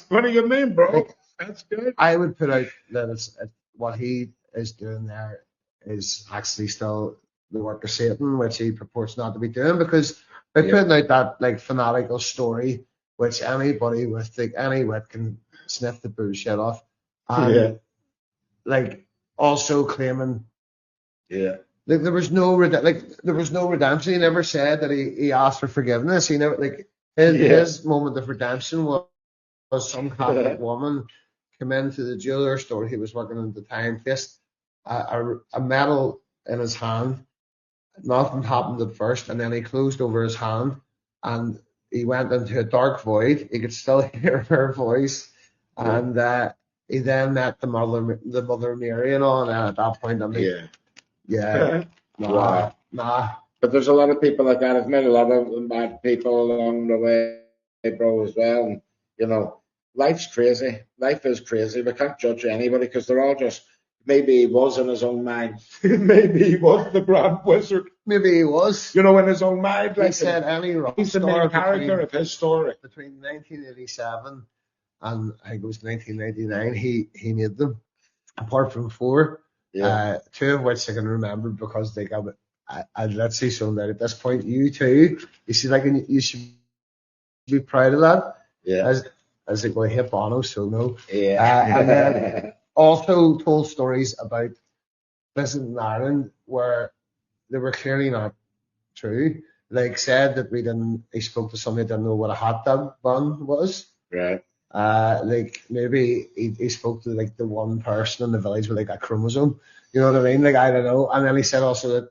What do you mean, bro? Like, that's good. I would put out that what he is doing there is actually still the work of Satan, which he purports not to be doing, because by putting out that like fanatical story, which anybody with like any wit can sniff the bullshit off, and like also claiming, like there was no redemption. He never said that he asked for forgiveness. He never his moment of redemption was some Catholic woman came into the jeweler store he was working at the time, placed a medal in his hand. Nothing happened at first, and then he closed over his hand, and he went into a dark void. He could still hear her voice, and he then met the mother Mary, and all. And at that point, I mean, nah. But there's a lot of people like that. I've met a lot of bad people along the way, bro, as well. And you know, life's crazy. Life is crazy. We can't judge anybody because they're all just. Maybe he was in his own mind. Maybe he was the grand wizard. Maybe he was. You know, in his own mind. Like he said any rock he's the main character of his story. Between 1987 and I think it was 1999, he made them. Apart from 4, 2 of which I can remember because they got I'd let's say so that at this point, you too, you see, like you should be proud of that. Yeah. As it will hit Bono, so no. Yeah. And then also told stories about visited in Ireland where they were clearly not true. Like said that he spoke to somebody that didn't know what a hot dog bun was. Right. Like maybe he spoke to like the one person in the village with like a chromosome. You know what I mean? Like I don't know. And then he said also that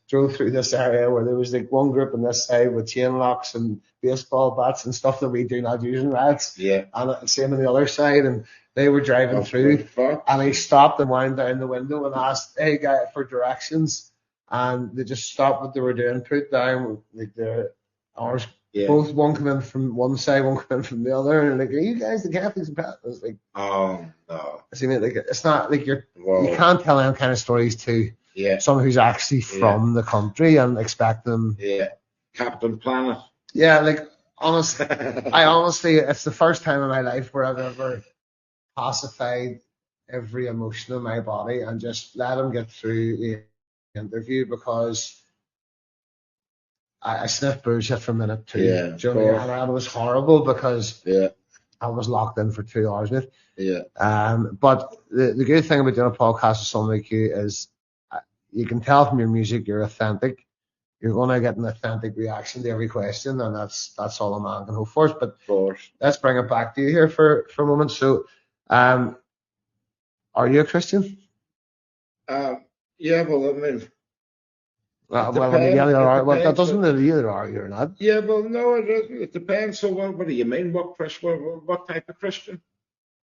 drove through this area where there was like one group on this side with chain locks and baseball bats and stuff that we do not use in rats. Yeah. And same on the other side. And they were driving through, and he stopped and wound down the window and asked, "Hey guy, for directions." And they just stopped what they were doing, put down like the ours. Yeah. Both one come in from one side, one come in from the other, and like, "Are you guys the Catholics and Protestants?" Like, Oh no. I mean, like it's not like you Whoa. can't tell them kind of stories to Yeah. someone who's actually from the country and expect them. Yeah. Captain Planet. Yeah, like honestly, it's the first time in my life where I've ever pacified every emotion in my body and just let them get through the interview, because I sniffed bullshit for a minute too. Yeah, Do you know what I mean? And it was horrible because Yeah. I was locked in for 2 hours with it. Yeah. But the good thing about doing a podcast with someone like you is you can tell from your music you're authentic. You're going to get an authentic reaction to every question, and that's all a man can hope for. But Of course. let's bring it back to you here for a moment. So, are you a Christian? Yeah. Well, I mean. Well, I mean, Depends. either are. It Well, that depends. doesn't mean either are you or not. Yeah. Well, no, it doesn't. It depends. So, what do you mean? What Christian? What type of Christian?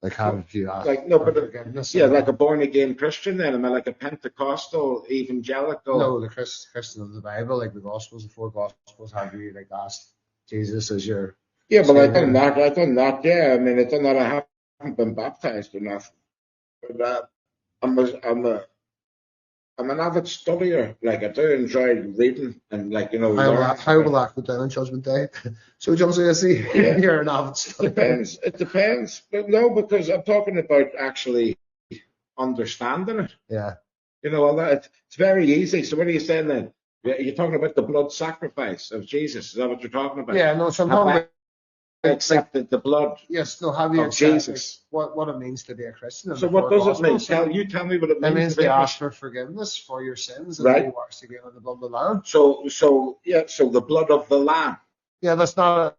Like, how do you ask? Like, no, for but forgiveness? yeah, like a born again Christian. Then am I like a Pentecostal evangelical? No, the Christian of the Bible, like the Gospels, the 4 Gospels, have you like asked Jesus as your Yeah, but I've Savior? done that. I've done that. Yeah, I mean, I've done that. I haven't been baptized enough, but I'm an avid studier. Like I do enjoy reading and like learning. How will that go down on Judgment Day? So, John, so I see Yeah. you're an avid studier. Depends. It depends. But no, because I'm talking about actually understanding it. Yeah. It's very easy. So what are you saying then? You're talking about the blood sacrifice of Jesus. Is that what you're talking about? Yeah, no, so I'm Have talking I about accepted the blood yes, no, have you of accepted Jesus? what it means to be a Christian? and So the what 4 does it mean? Gospels? Tell me what it It means. means to be to a ask for forgiveness for your sins and Right. be washed again in the blood of the Lamb. So the blood of the Lamb. Yeah, that's not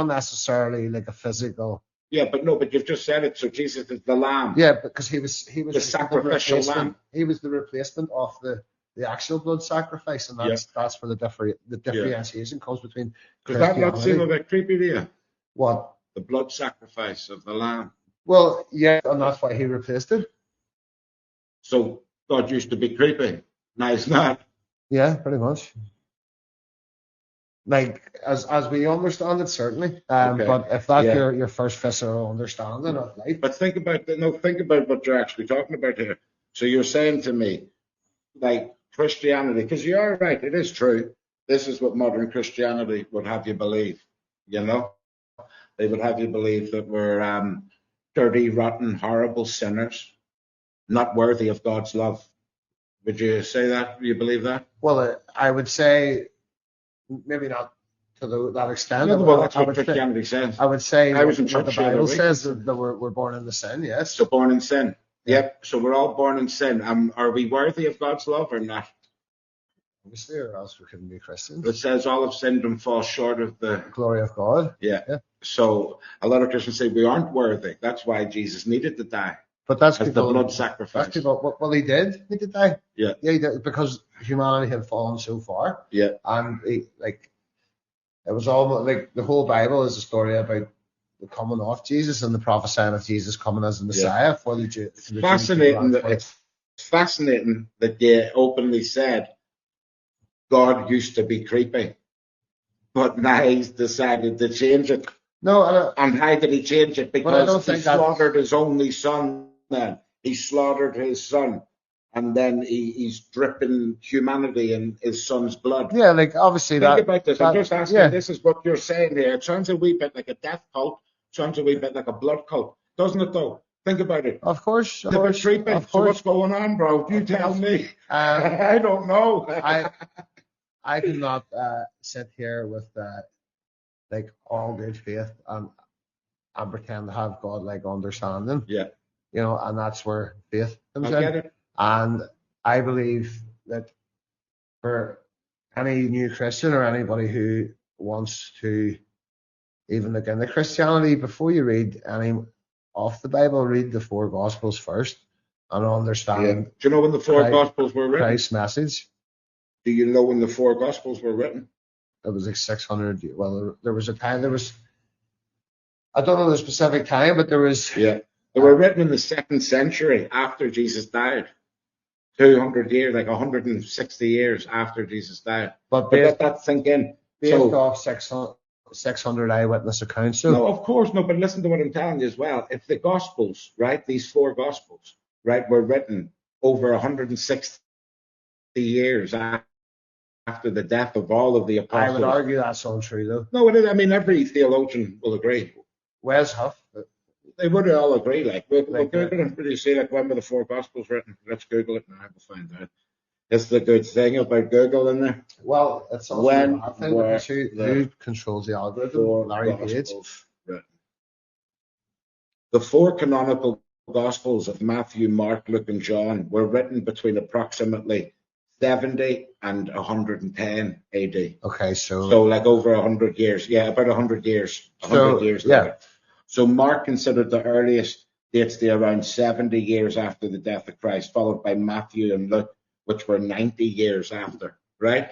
necessarily like a physical. Yeah, but you've just said it. So Jesus is the Lamb. Yeah, because he was The sacrificial lamb. He was the replacement of the actual blood sacrifice, and that's where the differentiation comes between Does that not Christianity. seem a bit creepy to you? What? The blood sacrifice of the Lamb. Well, yeah, and that's why he replaced it. So God used to be creepy. Now he's not. Yeah, pretty much. Like as we understand it, certainly. Okay. But if that's Yeah. your first visceral understanding of life, But think about what you're actually talking about here. So you're saying to me, like Christianity, because you are right, it is true. This is what modern Christianity would have you believe. They would have you believe that we're dirty, rotten, horrible sinners, not worthy of God's love. Would you say that? Do you believe that? well, I would say maybe not to that extent. Well, that's I what would say- Christianity says. I would say I was in what the church the other Bible week. says that we're born into sin. Yes. So born in sin. Yeah. Yep. So we're all born in sin. Are we worthy of God's love or not? Obviously, or else we couldn't be Christians. It says all have sinned and fall short of the. Glory of God. Yeah. Yeah. So a lot of Christians say we aren't worthy. That's why Jesus needed to die But that's as the people. blood That's sacrifice. people. Well, he did. He did die. Yeah. Yeah, he did, because humanity had fallen so far. Yeah. And it was almost like the whole Bible is a story about the coming of Jesus and the prophesying of Jesus coming as the Messiah for the Jews. It's fascinating that they openly said God used to be creepy, but now he's decided to change it. No, And how did he change it? Well, I Because don't he think that's- slaughtered his only son. Then he slaughtered his son, and then he's dripping humanity in his son's blood. yeah, like obviously Think that. about this. I'm that- just asking. yeah. This is what you're saying here. It sounds a wee bit like a death cult. Sounds a wee bit like a blood cult, doesn't it? Though. Think about it. Of course, It's a bit creepy. of So what's course. going on, bro? You tell me. Um, I don't know. I cannot sit here with like all good faith and pretend to have God like understanding. Yeah, And that's where faith comes I in. get it. And I believe that for any new Christian or anybody who wants to even look into Christianity, before you read any of the Bible, read the four Gospels first and understand Do you know when the four Christ- Gospels were written? Christ's message. Do you know when the four Gospels were written? It was like 600. Well, there was a time. I don't know the specific time, but there was. Yeah. They were written in the 2nd century after Jesus died. 200 years, like 160 years after Jesus died. But let that sink in. based So, off 600 eyewitness accounts. So no, of course, no, but listen to what I'm telling you as well. If the Gospels, right, these four Gospels, right, were written over 160 years after the death of all of the I apostles. would argue that's untrue, though. No, it is. I mean, every theologian will agree. Wes Huff. They would all agree. Like, we'll Like Google and really see, like, when were the four Gospels written? Let's Google it now. We'll find out. That's the good thing about Google, isn't there? Well, it's also When a bad thing were because who the controls the algorithm? Four Larry Page. Gospels written. The four canonical Gospels of Matthew, Mark, Luke, and John were written between approximately 70 and 110 AD. Okay, So so like over 100 years. Yeah, about 100 years. 100 years yeah. later. So Mark considered the earliest dates to around 70 years after the death of Christ, followed by Matthew and Luke, which were 90 years after, right?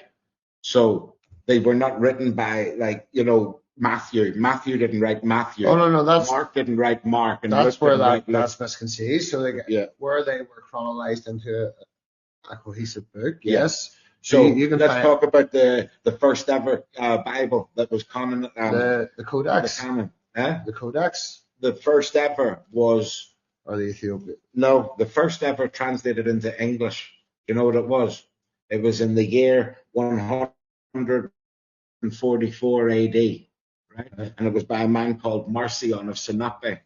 So they were not written by, like, you know, Matthew. Matthew didn't write Matthew. Oh no, that's Mark didn't write Mark. And that's Luke where didn't write Luke. that's misconceived. So like, Yeah. where they were chronologized into a cohesive book. Yeah. Yes. So you can let's find talk about the first ever Bible that was common. the Codex. The canon. The Codex The first ever was, or the Ethiopian. no, the first ever translated into English. You know what it was? It was in the year 144 AD, right? And it was by a man called Marcion of Sinope,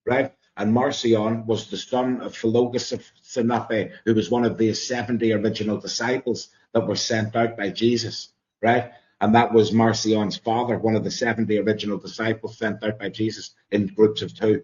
right? And Marcion was the son of Philogus of Sinope, who was one of the 70 original disciples that were sent out by Jesus, right? And that was Marcion's father, one of the 70 original disciples sent out by Jesus in groups of two.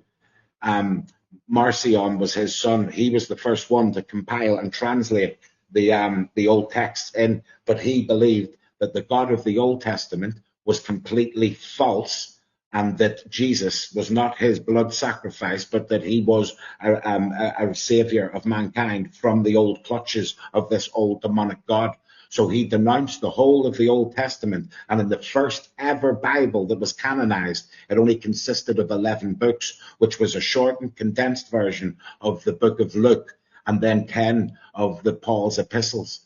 Marcion was his son. He was the first one to compile and translate the old texts in, but he believed that the God of the Old Testament was completely false, and that Jesus was not his blood sacrifice, but that he was a savior of mankind from the old clutches of this old demonic God. So he denounced the whole of the Old Testament, and in the first ever Bible that was canonized, it only consisted of 11 books, which was a shortened, condensed version of the book of Luke, and then 10 of the Paul's epistles.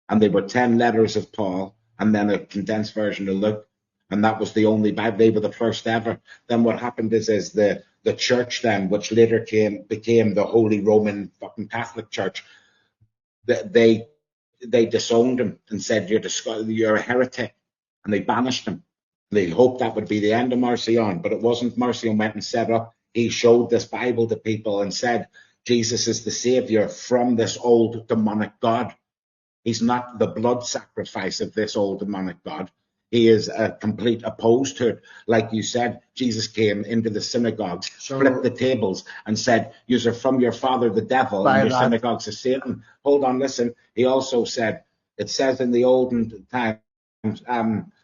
And they were 10 letters of Paul, and then a condensed version of Luke. And that was the only Bible. They were the first ever. Then what happened is the church then, which later became the Holy Roman fucking Catholic Church, they disowned him and said, you're a heretic. And they banished him. They hoped that would be the end of Marcion, but it wasn't. Marcion went and set up. He showed this Bible to people and said, Jesus is the savior from this old demonic God. He's not the blood sacrifice of this old demonic God. He is a complete opposed to it. Like you said, Jesus came into the synagogues, flipped the tables, and said, "You are from your father, the devil, and your synagogues are Satan." Hold on, listen. He also said, it says in the olden times,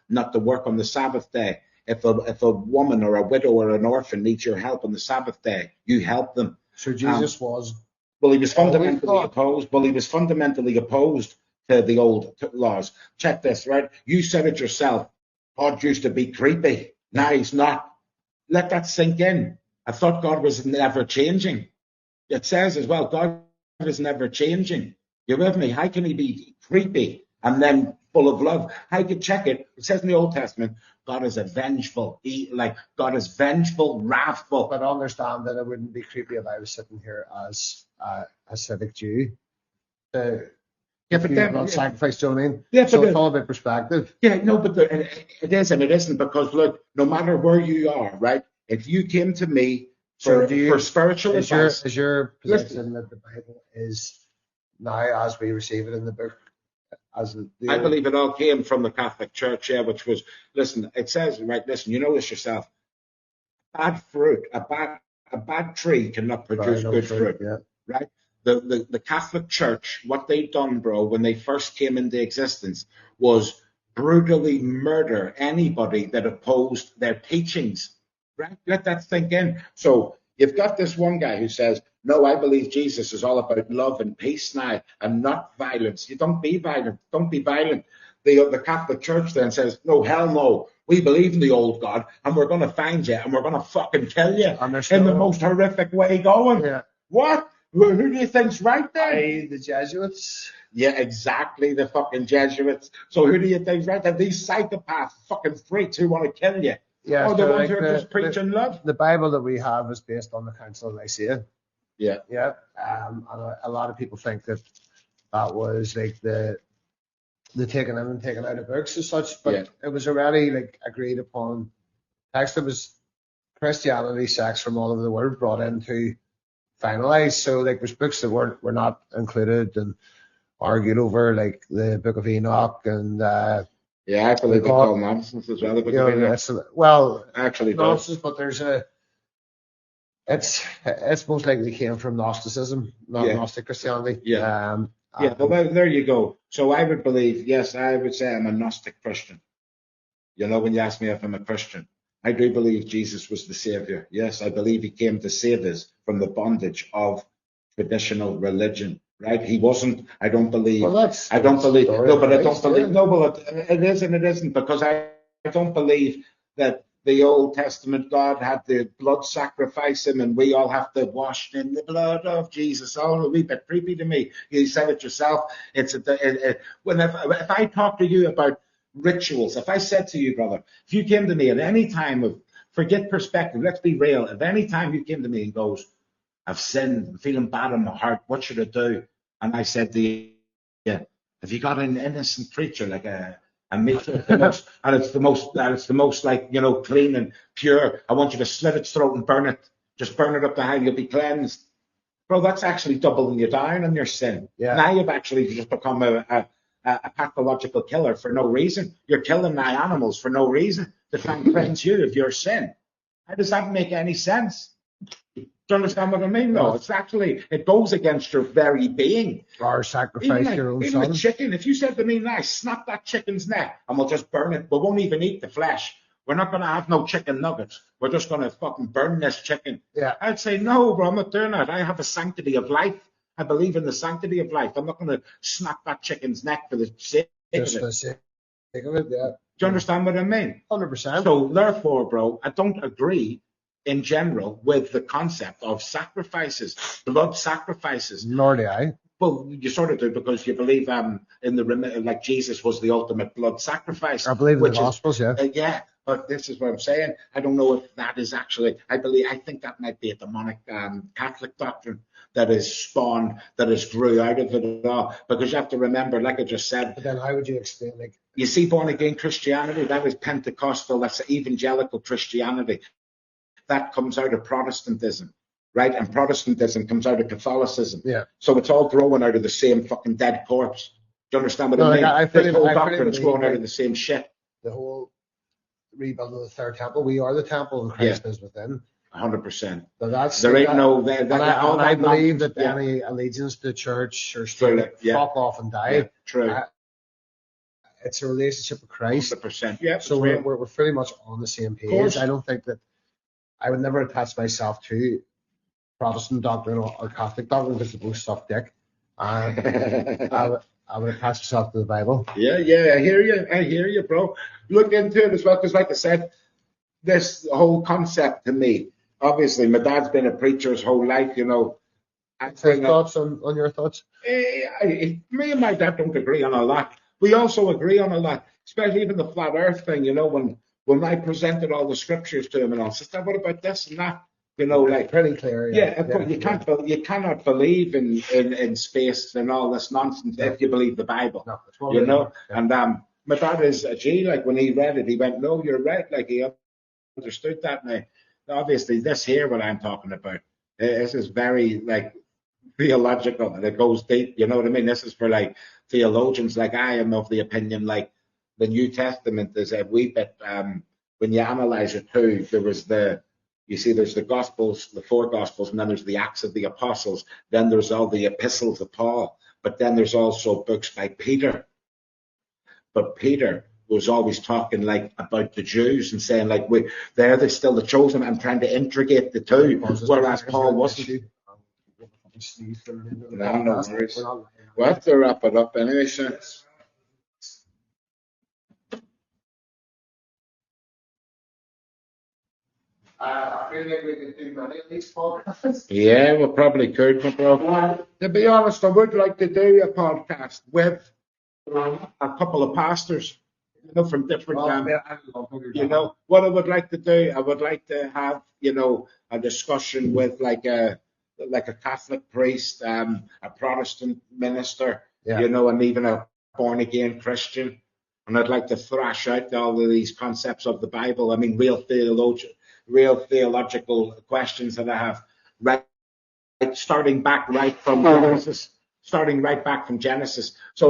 not to work on the Sabbath day. If a woman or a widow or an orphan needs your help on the Sabbath day, you help them. So Jesus was. Well, he was fundamentally opposed. Well, he was fundamentally opposed to the old laws. Check this, right? You said it yourself. God used to be creepy. Now he's not. Let that sink in. I thought God was never changing. It says as well, God is never changing. You with me? How can he be creepy and then full of love? How can you check it? It says in the Old Testament, God is a vengeful. God is vengeful, wrathful. But understand that it wouldn't be creepy if I was sitting here as a Hasidic Jew. Yeah, but then not sacrifice, do you know what I mean? Yeah, so it's all about perspective. Yeah, no, but it is and it isn't, because look, no matter where you are, right? If you came to me for spiritual advice, is your position that the Bible is now as we receive it in the book? I believe it all came from the Catholic Church, yeah, which was, listen, it says, right, listen, you know this yourself. Bad fruit, a bad tree cannot produce good fruit, yeah. right? the Catholic Church, what they done, bro, when they first came into existence was brutally murder anybody that opposed their teachings. Right? Let that sink in. So you've got this one guy who says, no, I believe Jesus is all about love and peace now and not violence. You don't be violent. Don't be violent. The Catholic Church then says, no, hell no. We believe in the old God and we're going to find you and we're going to fucking kill you in the most horrific way going. Yeah. What? Who do you think's right there? The Jesuits. Yeah, exactly, the fucking Jesuits. So who do you think's right there? These psychopaths, fucking freaks who want to kill you. Yeah, the ones who are just preaching love. The Bible that we have is based on the Council of Nicaea. Yeah. Yeah. And a lot of people think that was like the taking in and taking out of books as such, but it was already like agreed upon text. It was Christianity, sects from all over the world brought in to finalize. So like there's books that were not included and argued over, like the Book of Enoch and I believe it's all nonsense as well. The Book of Enoch. Well, actually nonsense, but there's it's most likely came from Gnosticism, not Gnostic Christianity. Yeah. Well, there you go. So I would believe, yes, I would say I'm a Gnostic Christian. You know, when you ask me if I'm a Christian, I do believe Jesus was the Savior. Yes, I believe he came to save us from the bondage of traditional religion. Right? He wasn't. I don't believe. Well, I don't believe. No, but I don't believe. No, but it is and it isn't, because I don't believe that the Old Testament God had the blood sacrifice him, and we all have to wash in the blood of Jesus. Oh, a wee bit creepy to me. You said it yourself. Whenever if I talk to you about rituals, if I said to you, brother, if you came to me at any time of, forget perspective, let's be real. If any time you came to me and goes, I've sinned, I'm feeling bad in my heart, what should I do? And I said to you, have you got an innocent creature like a meat, and it's the most like, you know, clean and pure. I want you to slit its throat and burn it. Just burn it up to hell, you'll be cleansed. Bro, that's actually doubling you down on your sin. Yeah. Now you've actually just become a pathological killer for no reason. You're killing my animals for no reason to try and cleanse you of your sin. How does that make any sense? Do you understand what I mean? No, it's actually, it goes against your very being. Or sacrifice your own son. Even a chicken, if you said to me, nice, snap that chicken's neck and we'll just burn it. We won't even eat the flesh. We're not going to have no chicken nuggets. We're just going to fucking burn this chicken. Yeah. I'd say, no, bro, I'm not doing that. I have a sanctity of life. I believe in the sanctity of life. I'm not going to snap that chicken's neck for the sake of it. Just for the sake of it, yeah. Do you understand what I mean? 100%. So therefore, bro, I don't agree in general with the concept of sacrifices, blood sacrifices. Nor do I. Well, you sort of do, because you believe in the, like Jesus was the ultimate blood sacrifice. I believe in the Gospels, yeah. But this is what I'm saying. I don't know if that is actually, I think that might be a demonic Catholic doctrine that is spawned, that is grew out of it all. Because you have to remember, like I just said. But then how would you explain, like, you see born again Christianity, that is Pentecostal, that's evangelical Christianity. That comes out of Protestantism, right? And Protestantism comes out of Catholicism. Yeah. So it's all growing out of the same fucking dead corpse. Do you understand what I mean? This whole doctrine is growing out of the same shit. The whole rebuild of the third temple. We are the temple and Christ is within. 100%. So that's there ain't no. I believe that any allegiance to the church or state, fuck off and die. Yeah, true. It's a relationship with Christ. 100%. Yeah. So we're pretty much on the same page. I don't think that I would never attach myself to Protestant doctrine or Catholic doctrine because they both suck dick. I would attach myself to the Bible. Yeah, I hear you, bro. Look into it as well, because like I said, this whole concept to me, obviously, my dad's been a preacher his whole life, you know. Thoughts on your thoughts? Me and my dad don't agree on a lot. We also agree on a lot, especially even the flat earth thing, you know, when I presented all the scriptures to him and all, sister, what about this and that? You know, like pretty clear. You cannot believe in space and all this nonsense if you believe the Bible. No, you know, and my dad is a G. Like when he read it, he went, "No, you're right." Like he understood that. Now, obviously, this here, what I'm talking about, this is very like theological and it goes deep. You know what I mean? This is for like theologians. Like I am of the opinion, like the New Testament is a wee bit. When you analyze it too, there was the You see, there's the Gospels, the 4 Gospels, and then there's the Acts of the Apostles. Then there's all the epistles of Paul. But then there's also books by Peter. But Peter was always talking like about the Jews and saying like they're still the chosen and trying to integrate the two, whereas Paul wasn't. No, no worries. We'll have to wrap it up anyway, sir. I feel like we could do many of these podcasts. Yeah, we probably could, my bro. To be honest, I would like to do a podcast with a couple of pastors, you know, from different. You know, what I would like to do, I would like to have, you know, a discussion with like a Catholic priest, a Protestant minister, you know, and even a born again Christian. And I'd like to thrash out all of these concepts of the Bible. I mean, real theological questions that I have, right, starting back right from Genesis. So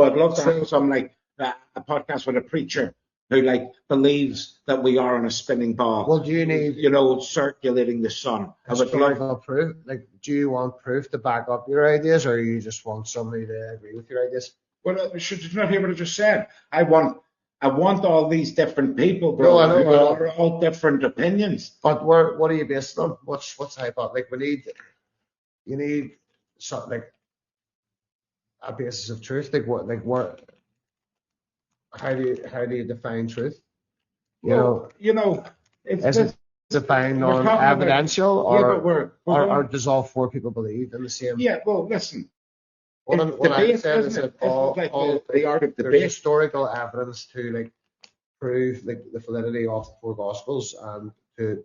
I'd love to have some like a podcast with a preacher who like believes that we are on a spinning ball. Well, do you need, you know, circulating the sun? historical proof? Like, do you want proof to back up your ideas, or you just want somebody to agree with your ideas? Well, should you not hear what I just said? I want all these different people, bro. No, I know, who are all different opinions. But what are you based on? What's the hypothesis? Like, you need something like a basis of truth. Like what? How do you define truth? You know, Is it defined on evidential, or does all 4 people believe in the same? Yeah. Well, listen. What I'm saying is that the art of there's debate. historical evidence to like prove like the validity of the 4 Gospels and to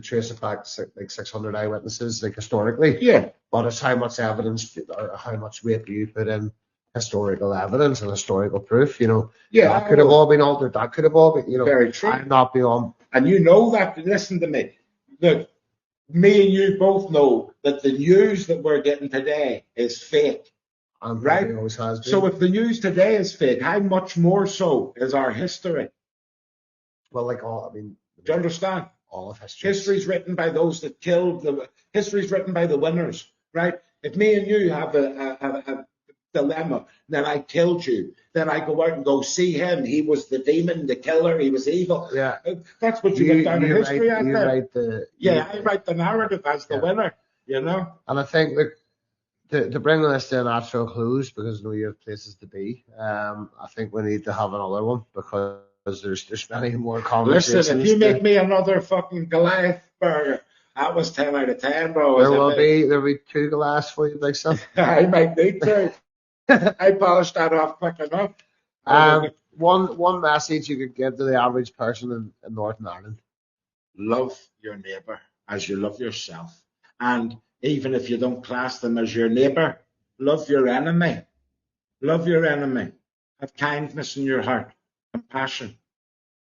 trace it back to like 600 eyewitnesses, like historically. Yeah. But it's how much evidence or how much weight do you put in historical evidence and historical proof? You know. Yeah. That could have all been altered. That could have all been. You know. Very true. I'm not beyond. And you know that. Listen to me. Look, me and you both know that the news that we're getting today is fake. Right? Always has been. So if the news today is fake, how much more so is our history? Well, like all, I mean, do you understand? All of history. History's written by those that killed. History's written by the winners, right? If me and you have a dilemma, then I killed you, then I go out and go see him. He was the demon, the killer. He was evil. Yeah. That's what you get down in history. I write the narrative as the winner, you know? And I think, look, to bring this to a natural close, because I know you have places to be, I think we need to have another one, because there's many more conversations. Listen, if you make me another fucking Goliath burger, that was 10 out of 10, bro. There'll be 2 glass for you, big son. I might need to. I polished that off quick enough. One message you could give to the average person in Northern Ireland: love your neighbour as you love yourself, and even if you don't class them as your neighbour, love your enemy. Love your enemy. Have kindness in your heart, compassion.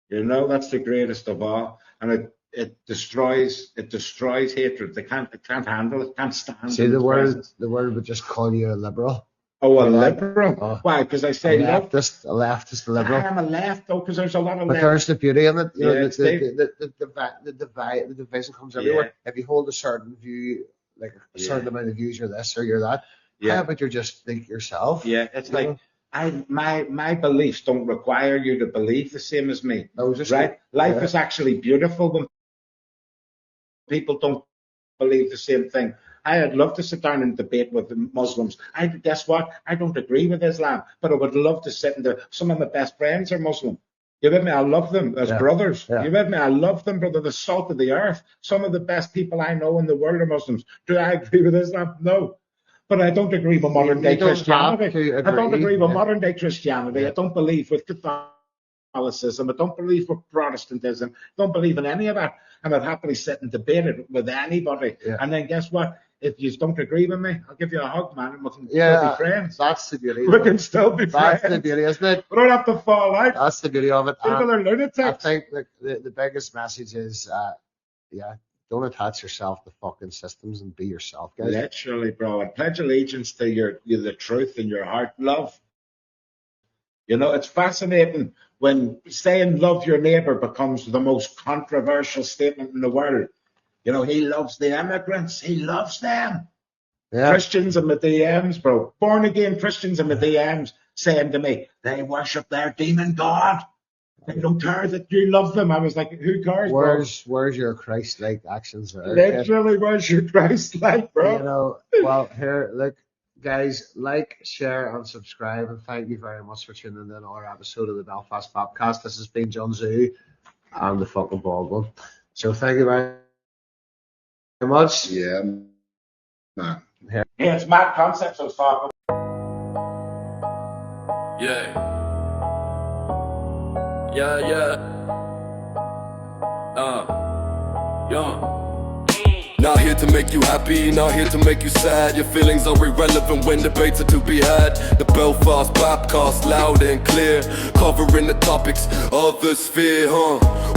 You know, that's the greatest of all, and it destroys hatred. It can't handle it. Can't stand. See, the world would just call you a liberal. Oh, a liberal? Oh. Why? Because I say a leftist liberal. I'm a left, though, because there's a lot of. But there's the beauty in it. You know, the division comes everywhere. If you hold a certain view, like a certain amount of views, you're this or you're that. Yeah. How about you just think yourself? Yeah, it's like my beliefs don't require you to believe the same as me. Right? Life is actually beautiful when people don't believe the same thing. I'd love to sit down and debate with the Muslims. Guess what? I don't agree with Islam, but I would love to sit and some of my best friends are Muslim. You with me? I love them as brothers. Yeah. You with me? I love them, brother. The salt of the earth. Some of the best people I know in the world are Muslims. Do I agree with Islam? No. But I don't agree with modern day Christianity. I don't agree with modern day Christianity. I don't believe with Catholicism. I don't believe with Protestantism. I don't believe in any of that. And I'd happily sit and debate it with anybody. Yeah. And then guess what? If you don't agree with me, I'll give you a hug, man, and we can still be friends. That's the beauty. We can still be friends. That's the beauty, isn't it? We don't have to fall out. That's the beauty of it. People are lunatics. I think the biggest message is, don't attach yourself to fucking systems and be yourself, guys. Literally, bro. And pledge allegiance to the truth in your heart. Love. You know, it's fascinating when saying love your neighbour becomes the most controversial statement in the world. You know, he loves the immigrants. He loves them. Yeah. Christians in the DMs, bro. Born again Christians in the DMs saying to me, they worship their demon god. They don't care that you love them. I was like, who cares, bro? Where's your Christ-like actions there? Literally, where's your Christ-like, bro? You know, well, here, look, guys, like, share, and subscribe, and thank you very much for tuning in to another episode of the Belfast Bapcast. This has been Jun Tzu and the fucking bald one. So thank you very much. Yeah, man. Yeah, it's mad concepts I was talking Yeah. Yeah. Yeah. Not here to make you happy, not here to make you sad. Your feelings are irrelevant when debates are to be had. The Belfast Bapcast, loud and clear, covering the topics others fear,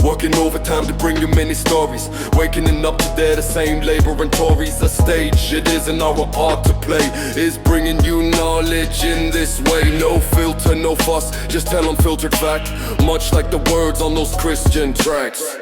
Working overtime to bring you many stories. Waking up today, the same Labour and Tories. A stage, it isn't our art to play. Is bringing you knowledge in this way. No filter, no fuss, just tell unfiltered fact. Much like the words on those Christian tracks.